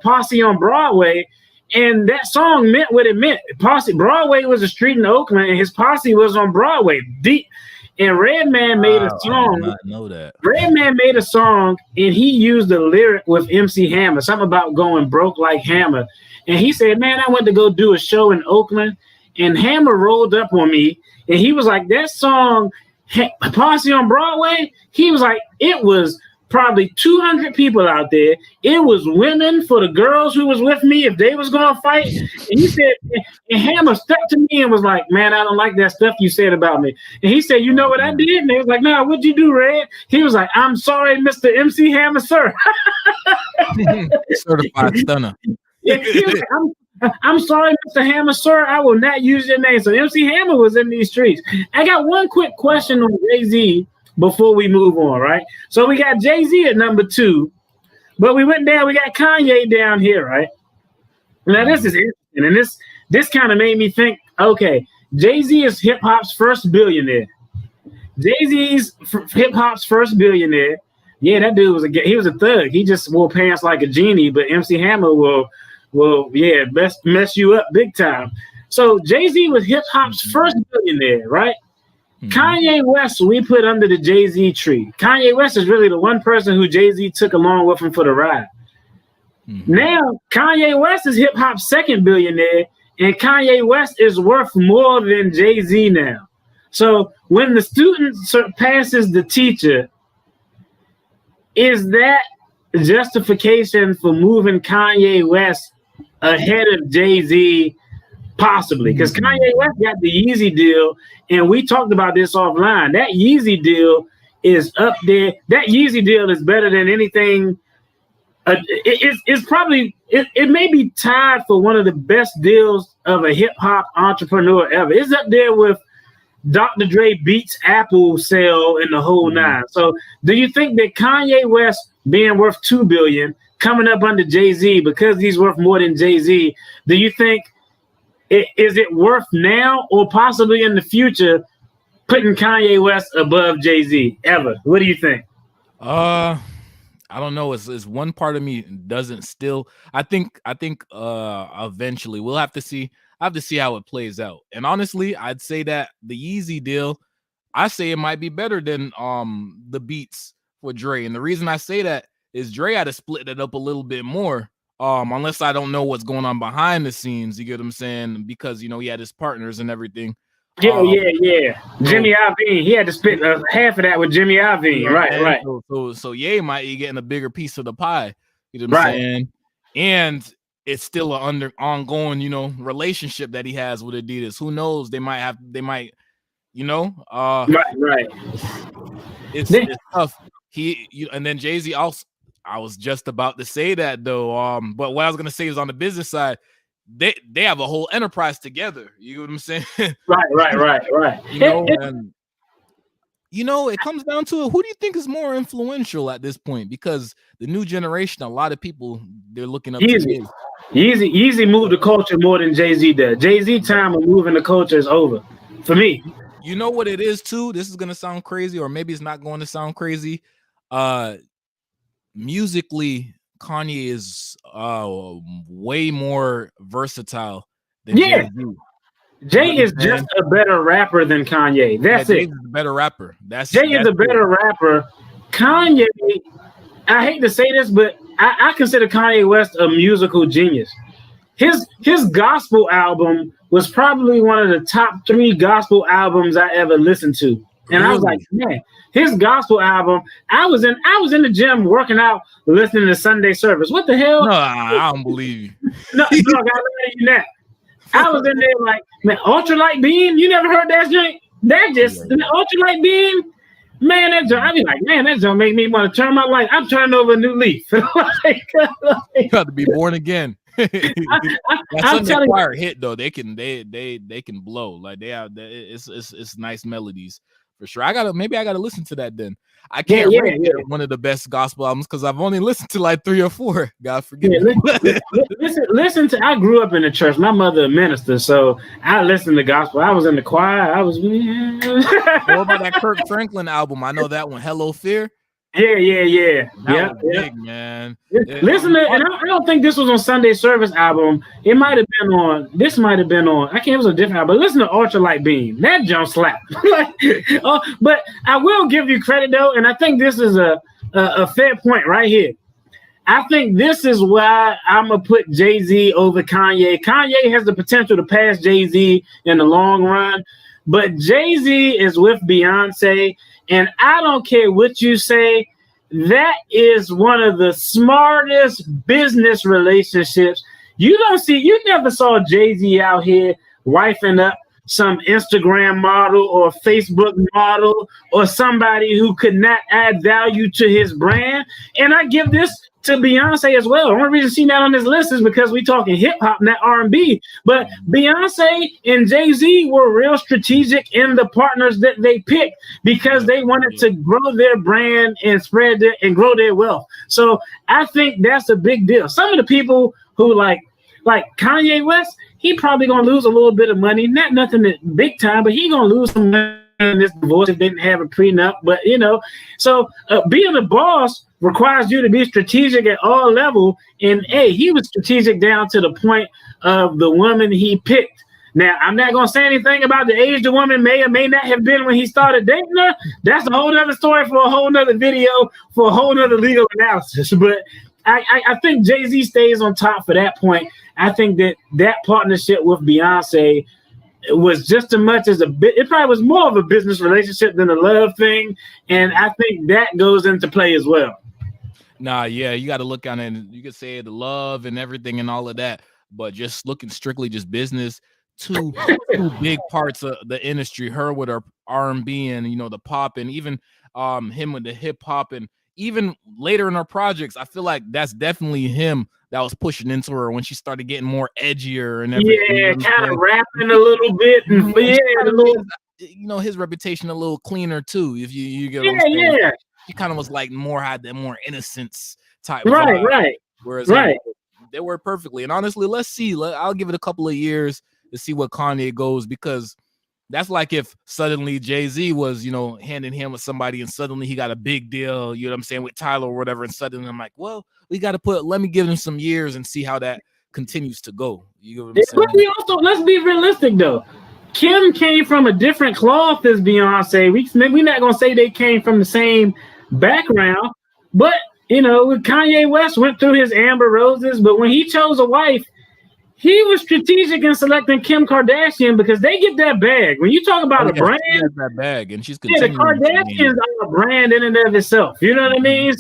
Posse on Broadway, and that song meant what it meant. Broadway was a street in Oakland, and his posse was on Broadway. And Redman made a song. I did not know that. Redman made a song, and he used the lyric with MC Hammer, something about going broke like Hammer. And he said, man, I went to go do a show in Oakland, and Hammer rolled up on me, and he was like, that song, Posse on Broadway, he was like, it was probably 200 people out there. It was women for the girls who was with me if they was going to fight. And he said, and Hammer stepped to me and was like, man, I don't like that stuff you said about me. And he said, you know what I did? And they was like, nah, what'd you do, Red? He was like, I'm sorry, Mr. MC Hammer, sir. Certified stunner. He was like, I'm sorry, Mr. Hammer, sir. I will not use your name. So MC Hammer was in these streets. I got one quick question on Jay-Z before we move on, right? So we got Jay-Z at number 2, but we went down. We got Kanye down here, right? Now this is interesting, and this kind of made me think. Okay, Jay-Z is hip hop's first billionaire. Jay-Z's hip hop's first billionaire. Yeah, that dude was a thug. He just wore pants like a genie. But MC Hammer will mess you up big time. So Jay-Z was hip hop's first billionaire, right? Mm-hmm. Kanye West, we put under the Jay-Z tree. Kanye West is really the one person who Jay-Z took along with him for the ride. Mm-hmm. Now, Kanye West is hip hop's second billionaire, and Kanye West is worth more than Jay-Z now. So when the student surpasses the teacher, is that justification for moving Kanye West ahead of Jay-Z? Possibly, because Kanye West got the Yeezy deal, and we talked about this offline. That Yeezy deal is up there. That Yeezy deal is better than anything. It may be tied for one of the best deals of a hip hop entrepreneur ever. It's up there with Dr. Dre Beats Apple sale and the whole nine. So, do you think that Kanye West being worth $2 billion, coming up under Jay-Z because he's worth more than Jay-Z, do you think is it worth now or possibly in the future putting Kanye West above Jay-Z ever. What do you think? I don't know. It's one part of me doesn't still. I think eventually we'll have to see. I have to see how it plays out. And honestly, I'd say that the Yeezy deal, I say it might be better than the beats for Dre. And the reason I say that is Dre had to split it up a little bit more. Unless I don't know what's going on behind the scenes, you get what I'm saying? Because he had his partners and everything. Yeah. Jimmy Iovine, he had to split half of that with Jimmy Iovine, right. So Ye might be getting a bigger piece of the pie. You know what I'm saying? And it's still an ongoing, relationship that he has with Adidas. Who knows? They might, right. It's tough. And then Jay-Z also. I was just about to say that though. But what I was gonna say is on the business side, they have a whole enterprise together. You know what I'm saying? Right. It comes down to it. Who do you think is more influential at this point? Because the new generation, a lot of people, they're looking up to Yeezy moved the culture more than Jay-Z did. Jay-Z time of moving the culture is over for me. You know what it is too? This is gonna sound crazy, or maybe it's not going to sound crazy. Musically, Kanye is way more versatile than Jay-Z. Jay is just a better rapper than Kanye. That's it. Jay's a better rapper. Jay is a better rapper. Kanye, I hate to say this, but I consider Kanye West a musical genius. His gospel album was probably one of the top 3 gospel albums I ever listened to. And I was like, man, his gospel album. I was in the gym working out, listening to Sunday service. What the hell? No, I don't believe you. No, I gotta let you that. I was in there like, man, Ultralight Beam. You never heard that joint? That just Ultralight Beam. Man, that joint. I be like, man, that joint make me want to turn my life. I'm turning over a new leaf. You got to be born again. That's an acquired hit though. They can blow. Like they have. It's nice melodies. For sure. I gotta listen to that then. I can't rate one of the best gospel albums because I've only listened to like 3 or 4. God forgive me. Listen to I grew up in the church. My mother a minister, so I listened to gospel. I was in the choir. I was What about that Kirk Franklin album? I know that one, Hello Fear. Yeah. That was big, man. Listen to, and I don't think this was on Sunday Service album. It might have been on. This might have been on. I can't. It was a different album. But listen to Ultralight Beam. That jump slap. But I will give you credit though, and I think this is a fair point right here. I think this is why I'm gonna put Jay-Z over Kanye. Kanye has the potential to pass Jay-Z in the long run, but Jay-Z is with Beyonce. And I don't care what you say, that is one of the smartest business relationships. You never saw Jay-Z out here wifing up some Instagram model or Facebook model or somebody who could not add value to his brand. And I give this to Beyonce as well. The only reason she's not on this list is because we talking hip hop, not R&B. But Beyonce and Jay-Z were real strategic in the partners that they picked because they wanted to grow their brand and and grow their wealth. So I think that's a big deal. Some of the people who like Kanye West, he probably gonna lose a little bit of money, not nothing that big time, but he gonna lose some money in this divorce if they didn't have a prenup. But so being a boss requires you to be strategic at all levels. And he was strategic down to the point of the woman he picked. Now, I'm not going to say anything about the age the woman may or may not have been when he started dating her. That's a whole other story for a whole other video, for a whole other legal analysis. But I think Jay-Z stays on top for that point. I think that partnership with Beyonce was just as much as it probably was more of a business relationship than a love thing. And I think that goes into play as well. Nah, yeah, you got to look on it. You could say the love and everything and all of that, but just looking strictly just business. Two big parts of the industry. Her with her R&B and the pop, and even him with the hip hop, and even later in her projects, I feel like that's definitely him that was pushing into her when she started getting more edgier and everything. Yeah, kind of rapping a little bit, and his reputation a little cleaner too. If you get what I'm saying. Yeah. He kind of was like had that more innocence type vibe. Right. Whereas they work perfectly. And honestly, let's see. I'll give it a couple of years to see what Kanye goes, because That's like if suddenly Jay-Z was, hand in hand with somebody and suddenly he got a big deal, you know what I'm saying, with Tyler or whatever. And suddenly I'm like, well, let me give him some years and see how that continues to go. You know what I'm saying? Let's be realistic though. Kim came from a different cloth as Beyonce. We're not going to say they came from the same background, but, Kanye West went through his Amber Roses, but when he chose a wife, he was strategic in selecting Kim Kardashian because they get that bag. When you talk about a brand, she has that bag, and she's the Kardashians are a brand in and of itself. You know what I mean?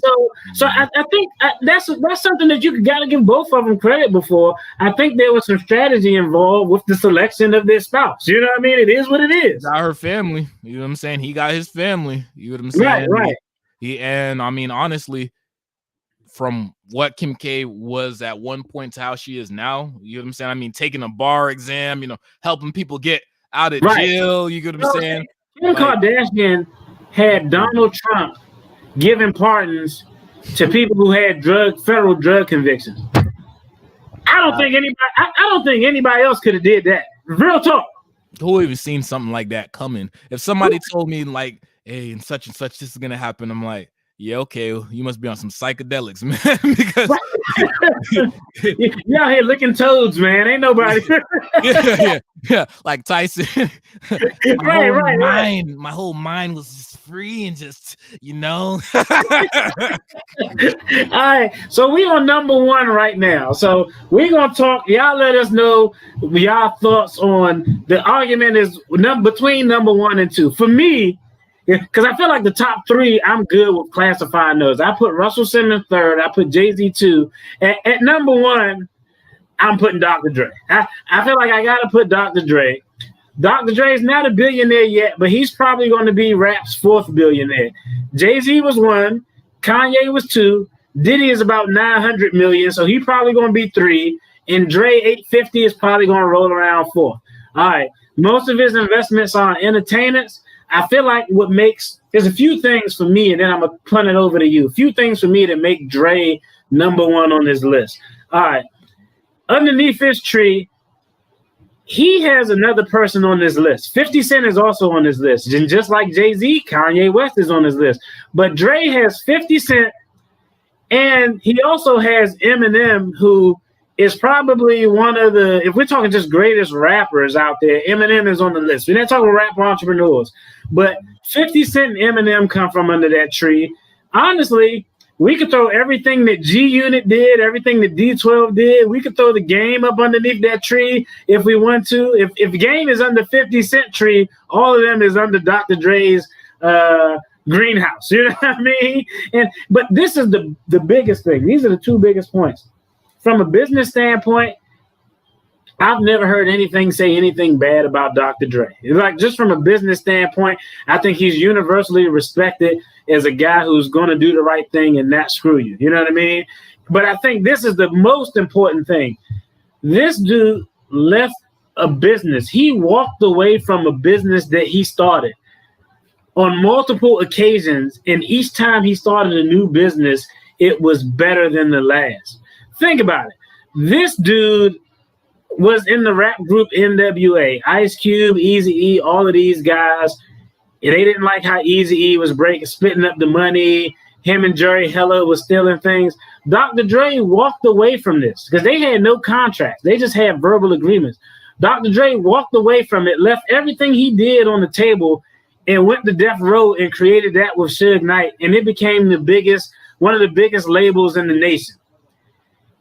So I think that's something that you got to give both of them credit before. I think there was some strategy involved with the selection of their spouse. You know what I mean? It is what it is. Got her family. You know what I'm saying? He got his family. You know what I'm saying? Right. And I mean, honestly, from what Kim K was at one point to how she is now, you know what I'm saying? I mean, taking a bar exam, helping people get out of jail, you get what I'm saying? Kim Kardashian had Donald Trump giving pardons to people who had federal drug convictions. I don't think anybody else could have did that. Real talk. Who even seen something like that coming? If somebody told me like, hey, and such this is gonna happen, I'm like, yeah, okay, you must be on some psychedelics, man. Because you're out here licking toads, man. Ain't nobody. yeah. Like Tyson. My whole mind was just free and just, All right, so we on number one right now. So we're gonna talk. Y'all let us know y'all thoughts on the argument is between number one and two. For me, because I feel like the top three, I'm good with classifying those. I put Russell Simmons third. I put Jay-Z two. At number one, I'm putting Dr. Dre. I feel like I got to put Dr. Dre. Dr. Dre is not a billionaire yet, but he's probably going to be rap's fourth billionaire. Jay-Z was one. Kanye was two. Diddy is about 900 million, so he's probably going to be three. And Dre, 850, is probably going to roll around fourth. All right. Most of his investments are entertainers. I feel like there's a few things for me, and then I'm going to punt it over to you. A few things for me that make Dre number one on this list. All right. Underneath his tree, he has another person on this list. 50 Cent is also on this list. And just like Jay-Z, Kanye West is on this list. But Dre has 50 Cent, and he also has Eminem, who is probably one of the, if we're talking just greatest rappers out there, Eminem is on the list. We're not talking rap entrepreneurs. But 50 Cent and Eminem come from under that tree. Honestly, we could throw everything that G-Unit did, everything that D12 did. We could throw the Game up underneath that tree if we want to. If Game is under 50 Cent tree, all of them is under Dr. Dre's greenhouse. You know what I mean? But this is the biggest thing. These are the two biggest points. From a business standpoint, I've never heard anything say anything bad about Dr. Dre. Like, just from a business standpoint, I think he's universally respected as a guy who's going to do the right thing and not screw you. You know what I mean? But I think this is the most important thing. This dude left a business. He walked away from a business that he started on multiple occasions. And each time he started a new business, it was better than the last. Think about it. This dude was in the rap group NWA. Ice Cube, Eazy-E, all of these guys. They didn't like how Eazy-E was splitting up the money. Him and Jerry Heller was stealing things. Dr. Dre walked away from this because they had no contracts. They just had verbal agreements. Dr. Dre walked away from it, left everything he did on the table, and went to Death Row and created that with Suge Knight. And it became one of the biggest labels in the nation.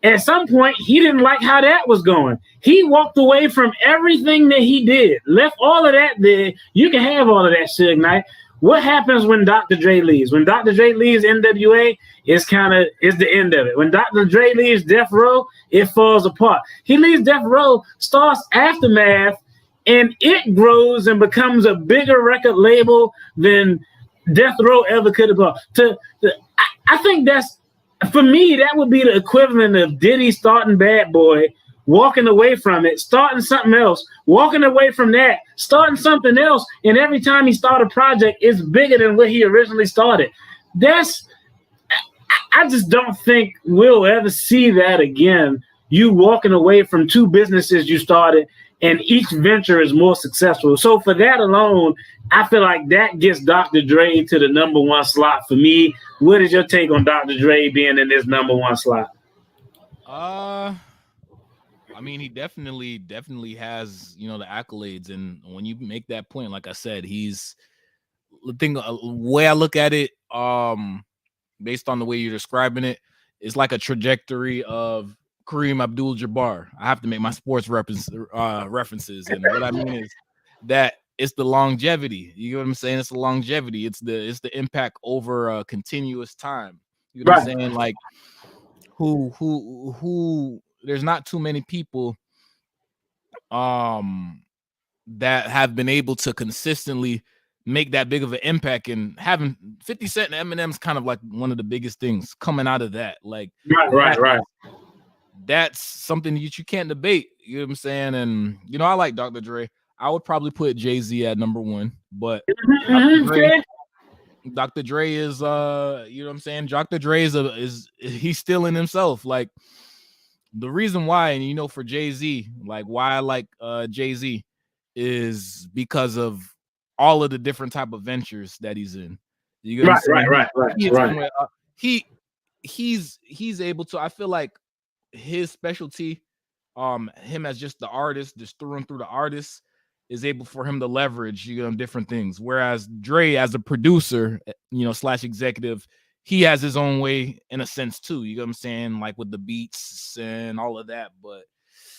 At some point, he didn't like how that was going. He walked away from everything that he did, left all of that there. You can have all of that, Suge Knight. What happens when Dr. Dre leaves? When Dr. Dre leaves NWA, it's the end of it. When Dr. Dre leaves Death Row, it falls apart. He leaves Death Row, starts Aftermath, and it grows and becomes a bigger record label than Death Row ever could have brought. I think that's, for me, that would be the equivalent of Diddy starting Bad Boy, walking away from it, starting something else, walking away from that, starting something else, and every time he starts a project, it's bigger than what he originally started. I just don't think we'll ever see that again. You walking away from two businesses you started and each venture is more successful. So for that alone, I feel like that gets Dr. Dre to the number one slot for me. What is your take on Dr. Dre being in this number one slot? I mean, he definitely has, you know, the accolades, and when you make that point, like I said, he's the thing. Way I look at it, based on the way you're describing it, it's like a trajectory of Kareem Abdul-Jabbar. I have to make my sports references, and what I mean is that it's the longevity. You know what I'm saying? It's the longevity. It's the impact over a continuous time. You know what I'm saying? Like who there's not too many people that have been able to consistently make that big of an impact, and having 50 Cent and Eminem's kind of like one of the biggest things coming out of that. Like right. That's something that you can't debate. You know what I'm saying? And you know, I like Dr. Dre. I would probably put Jay-Z at number one, but Dr. Dre is you know what I'm saying? Dr. Dre is he's still in himself. Like the reason why, and you know, for Jay-Z, like why I like Jay-Z is because of all of the different type of ventures that he's in. You know right. He's able to, I feel like his specialty, him as just the artist, just through and through the artist, is able for him to leverage, you know, different things. Whereas Dre, as a producer, you know, / executive, he has his own way in a sense too. You know what I'm saying? Like with the beats and all of that. But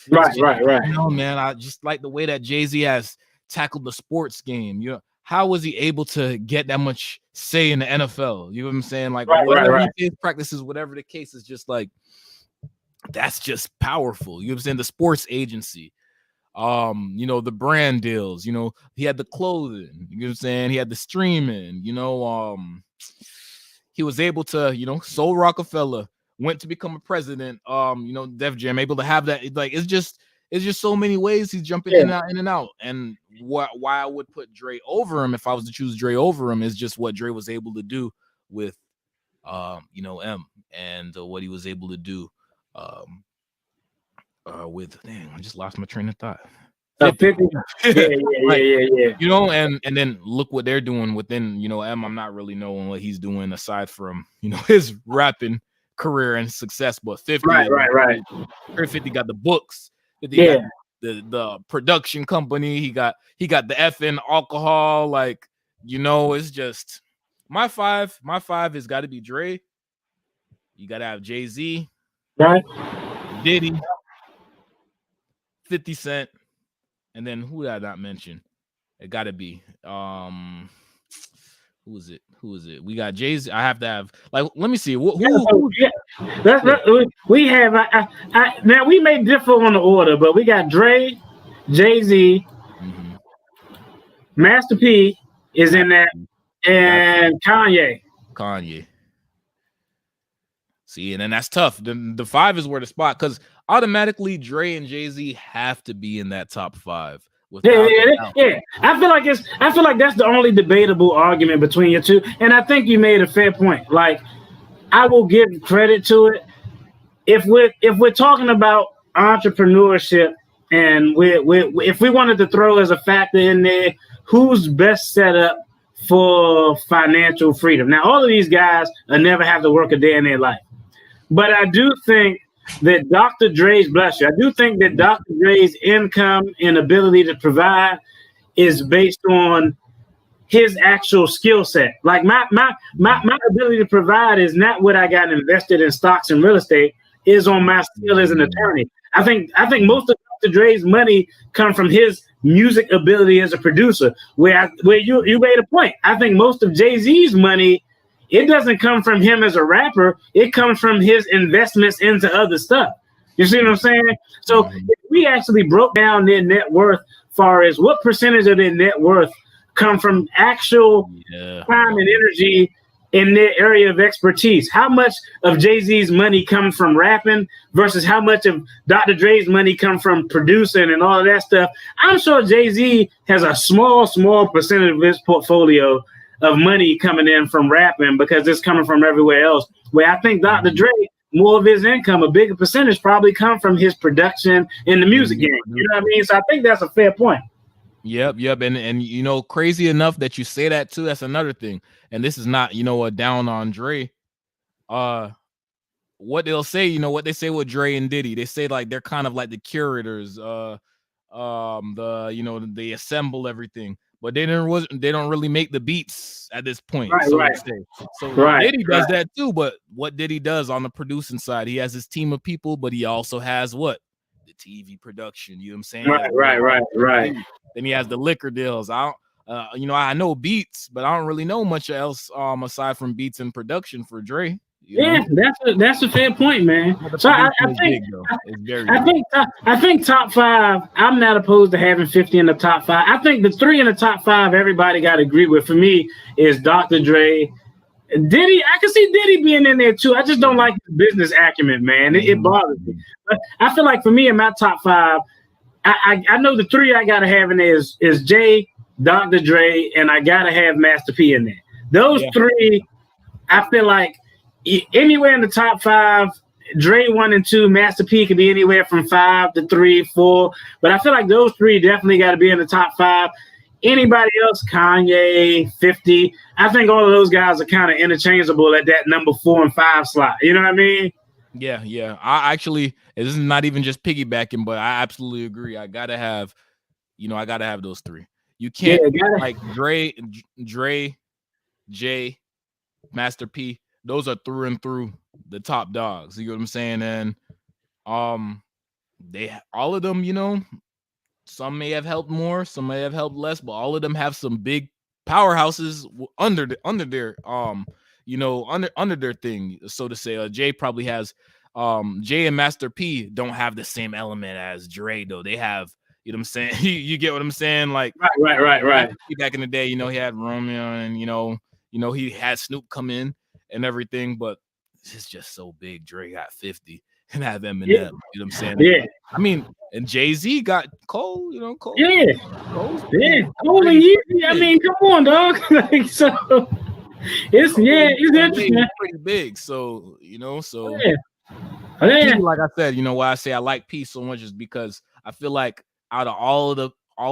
right. You know, man, I just like the way that Jay-Z has tackled the sports game. You know, how was he able to get that much say in the NFL? You know what I'm saying? Like whatever he practices, whatever the case is, just like that's just powerful. You know what I'm saying? The sports agency. You know, the brand deals, you know, he had the clothing, you know what I'm saying? He had the streaming, you know, he was able to, you know, Soul Rockefeller went to become a president, you know, Def Jam, able to have that. Like, it's just so many ways he's jumping in and out. And why I would put Dre over him, if I was to choose Dre over him, is just what Dre was able to do with, you know, M, and what he was able to do, with, dang, I just lost my train of thought. 50. Yeah. You know, and then look what they're doing within, you know, M. I'm not really knowing what he's doing aside from, you know, his rapping career and success, but 50, right. 50 got the books, 50 got the production company, he got the effing alcohol, like, you know, it's just my five has got to be Dre. You got to have Jay-Z, right? Diddy, 50 Cent, and then who did I not mention? It got to be who is it? We got Jay-Z. I have to have, like, let me see. We have. Now we may differ on the order, but we got Dre, Jay-Z, Master P is in that, and Kanye. See, and then that's tough. The 5 is where the spot, because automatically Dre and Jay-Z have to be in that top 5. Yeah. I feel like that's the only debatable argument between you two, and I think you made a fair point. Like, I will give credit to it. If we're talking about entrepreneurship, and if we wanted to throw as a factor in there, who's best set up for financial freedom? Now, all of these guys will never have to work a day in their life. But I do think that Dr. Dre's income and ability to provide is based on his actual skill set. Like my ability to provide is not what I got invested in stocks and real estate, is on my skill as an attorney. I think most of Dr. Dre's money come from his music ability as a producer. Where you made a point. I think most of Jay-Z's money, it doesn't come from him as a rapper. It comes from his investments into other stuff. You see what I'm saying? So if we actually broke down their net worth, far as what percentage of their net worth come from actual time and energy in their area of expertise, how much of Jay-Z's money comes from rapping versus how much of Dr. Dre's money comes from producing and all of that stuff, I'm sure Jay-Z has a small percentage of his portfolio of money coming in from rapping, because it's coming from everywhere else. Where I think Dr. Dre more of his income, a bigger percentage probably come from his production in the music game. You know what I mean? So I think that's a fair point. Yep. And you know, crazy enough that you say that too. That's another thing. And this is not, you know, a down on Dre. What they'll say, you know, what they say with Dre and Diddy, they say like they're kind of like the curators. You know, they assemble everything, but they don't really make the beats at this point. Right. So Diddy does that too, but what Diddy does on the producing side, he has his team of people, but he also has what? The TV production, you know what I'm saying? Right. Then he has the liquor deals. You know, I know beats, but I don't really know much else aside from beats and production for Dre. Yeah, that's a fair point, man. So I think top 5. I'm not opposed to having 50 in the top 5. I think the 3 in the top 5 everybody got to agree with. For me, is Dr. Dre, Diddy. I can see Diddy being in there too. I just don't like the business acumen, man. It bothers me. But I feel like for me in my top 5, I know the 3 I gotta have in there is Jay, Dr. Dre, and I gotta have Master P in there. Those 3, I feel like. Anywhere in the top 5, Dre 1 and 2, Master P could be anywhere from 5 to 3, 4. But I feel like those 3 definitely got to be in the top 5. Anybody else, Kanye, 50. I think all of those guys are kind of interchangeable at that number 4 and 5 slot. You know what I mean? Yeah. I actually, this is not even just piggybacking, but I absolutely agree. I gotta have those 3. You can't like Dre, Jay, Master P. Those are through and through the top dogs. You know what I'm saying? And they all of them, you know, some may have helped more, some may have helped less, but all of them have some big powerhouses under their under their thing, so to say. Jay probably has Jay and Master P don't have the same element as Dre though. They have, you know what I'm saying? you get what I'm saying? Like right. Back in the day, you know, he had Romeo and you know he had Snoop come in and everything, but it's just so big. Dre got 50 and have Eminem. You know what I'm saying? Yeah. I mean, and Jay-Z got Cole, you know, Cole. Yeah. Cole and Yeezy. I mean, come on, dog. Like, so it's interesting. Pretty big. So, you know, yeah. Like I said, you know, why I say I like P so much is because I feel like out of all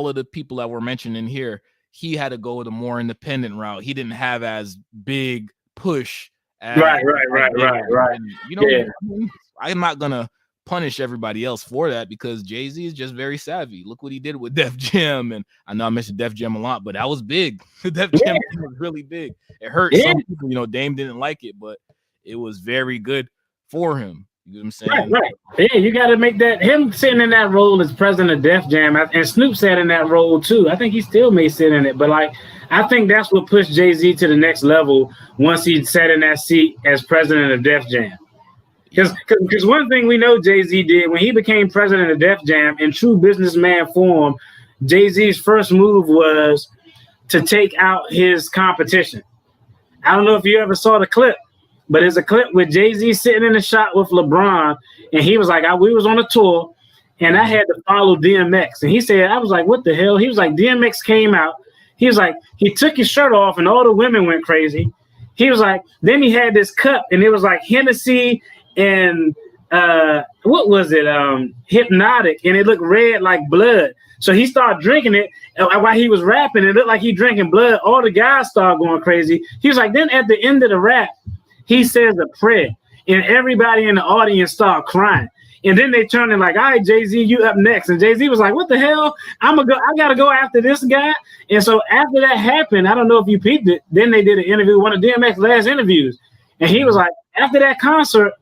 of the people that were mentioned in here, he had to go with a more independent route. He didn't have as big push. Right. And, you know, I mean, I'm not gonna punish everybody else for that because Jay-Z is just very savvy. Look what he did with Def Jam, and I know I mentioned Def Jam a lot, but that was big. Def Jam was really big. It hurt some people. You know, Dame didn't like it, but it was very good for him. You know what I'm saying? Right. Yeah, you got to make that. Him sitting in that role as president of Def Jam, and Snoop sat in that role too. I think he still may sit in it, but like I think that's what pushed Jay-Z to the next level once he sat in that seat as president of Def Jam. Because one thing we know Jay-Z did when he became president of Def Jam in true businessman form, Jay-Z's first move was to take out his competition. I don't know if you ever saw the clip, but there's a clip with Jay-Z sitting in the shot with LeBron, and he was like, we was on a tour, and I had to follow DMX. And he said, I was like, what the hell? He was like, DMX came out. He was like, he took his shirt off, and all the women went crazy. He was like, then he had this cup, and it was like Hennessy and what was it? Hypnotic, and it looked red like blood. So he started drinking it while he was rapping. It looked like he drinking blood. All the guys started going crazy. He was like, then at the end of the rap, he says a prayer, and everybody in the audience started crying. And then they turned and like, all right, Jay-Z, you up next. And Jay-Z was like, what the hell? I gotta go after this guy. And so after that happened, I don't know if you peeped it, then they did an interview, one of DMX's last interviews. And he was like, after that concert,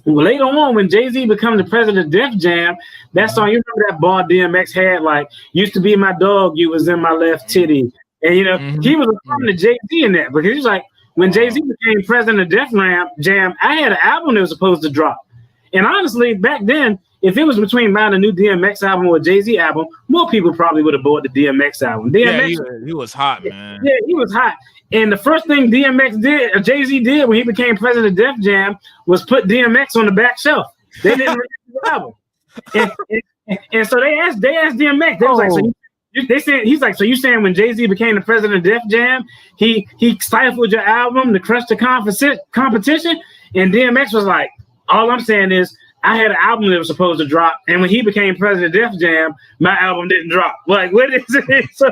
later on, when Jay-Z became the president of Def Jam, that song, you remember that bar DMX had, like, used to be my dog, you was in my left titty. And, you know, he was referring to Jay-Z in that because he was like, when Jay-Z became president of Def Jam, I had an album that was supposed to drop. And honestly, back then, if it was between buying a new DMX album or a Jay-Z album, more people probably would have bought the DMX album. He was hot, man. Yeah, he was hot. And the first thing Jay-Z did when he became president of Def Jam was put DMX on the back shelf. They didn't release the album. And so they asked DMX, they was like, so they said, he's like, so you saying when Jay-Z became the president of Def Jam, he stifled your album to crush the competition? And DMX was like, all I'm saying is I had an album that was supposed to drop, and when he became president of Def Jam, my album didn't drop. Like, what is it? So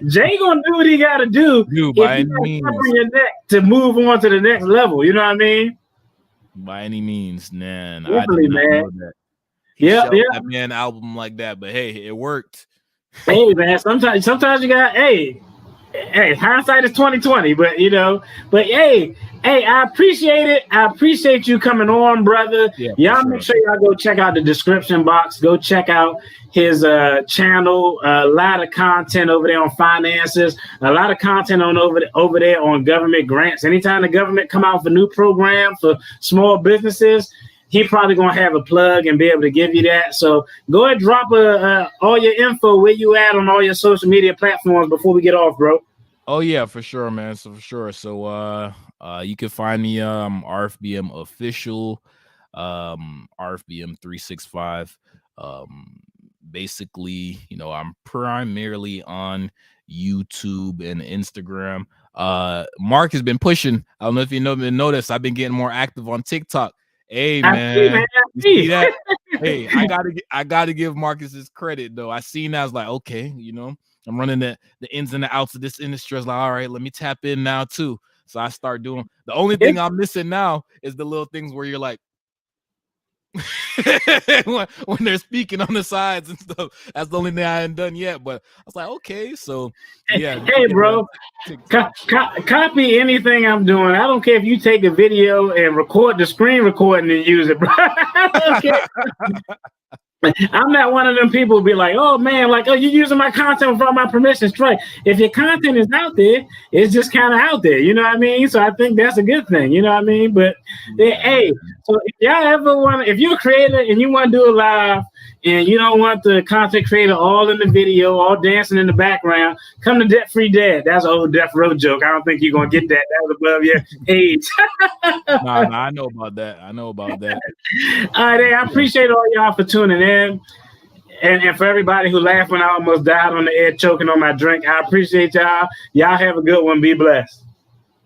Jay gonna do what he got to do if by you any means, got your neck to move on to the next level. You know what I mean? by any means, man. Definitely, I did not man. know that. He Yeah. that man album like that, but hey, it worked. Hey, man. Sometimes you got hindsight is 2020, but hey, I appreciate it. I appreciate you coming on, brother. Yeah, Y'all sure. make sure y'all go check out the description box. Go check out his channel. A lot of content over there on finances. A lot of content on over there on government grants. Anytime the government come out with a new program for small businesses, he probably gonna have a plug and be able to give you that. So go ahead, drop all your info where you at on all your social media platforms before we get off, bro. Oh yeah, for sure, man. So for sure. So you can find me RFBM official, RFBM 365. Basically, I'm primarily on YouTube and Instagram. Mark has been pushing. I don't know if you noticed, I've been getting more active on TikTok. Hey man, you see that? Hey, I gotta give Marcus his credit though. I seen that, I was like, okay, I'm running the ins and the outs of this industry. I was like, all right, let me tap in now too. So I start doing. The only thing I'm missing now is the little things where you're like, when they're speaking on the sides and stuff. That's the only thing I haven't done yet. But I was like, okay, so yeah. Hey, bro, copy anything I'm doing. I don't care if you take a video and record the screen recording and use it, bro. I'm not one of them people who be like, oh man, like, oh, you're using my content without my permission. Straight. If your content is out there, it's just kind of out there. You know what I mean? So I think that's a good thing. You know what I mean? But hey, so if y'all ever if you're a creator and you want to do a live and you don't want the content creator all in the video, all dancing in the background, come to Debt Free Dad. That's an old Death Row joke. I don't think you're gonna get that. That was above your age. Nah, I know about that. All right, I appreciate all y'all for tuning in. And for everybody who laughed when I almost died on the air choking on my drink, I appreciate y'all. Y'all have a good one. Be blessed.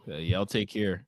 Y'all take care.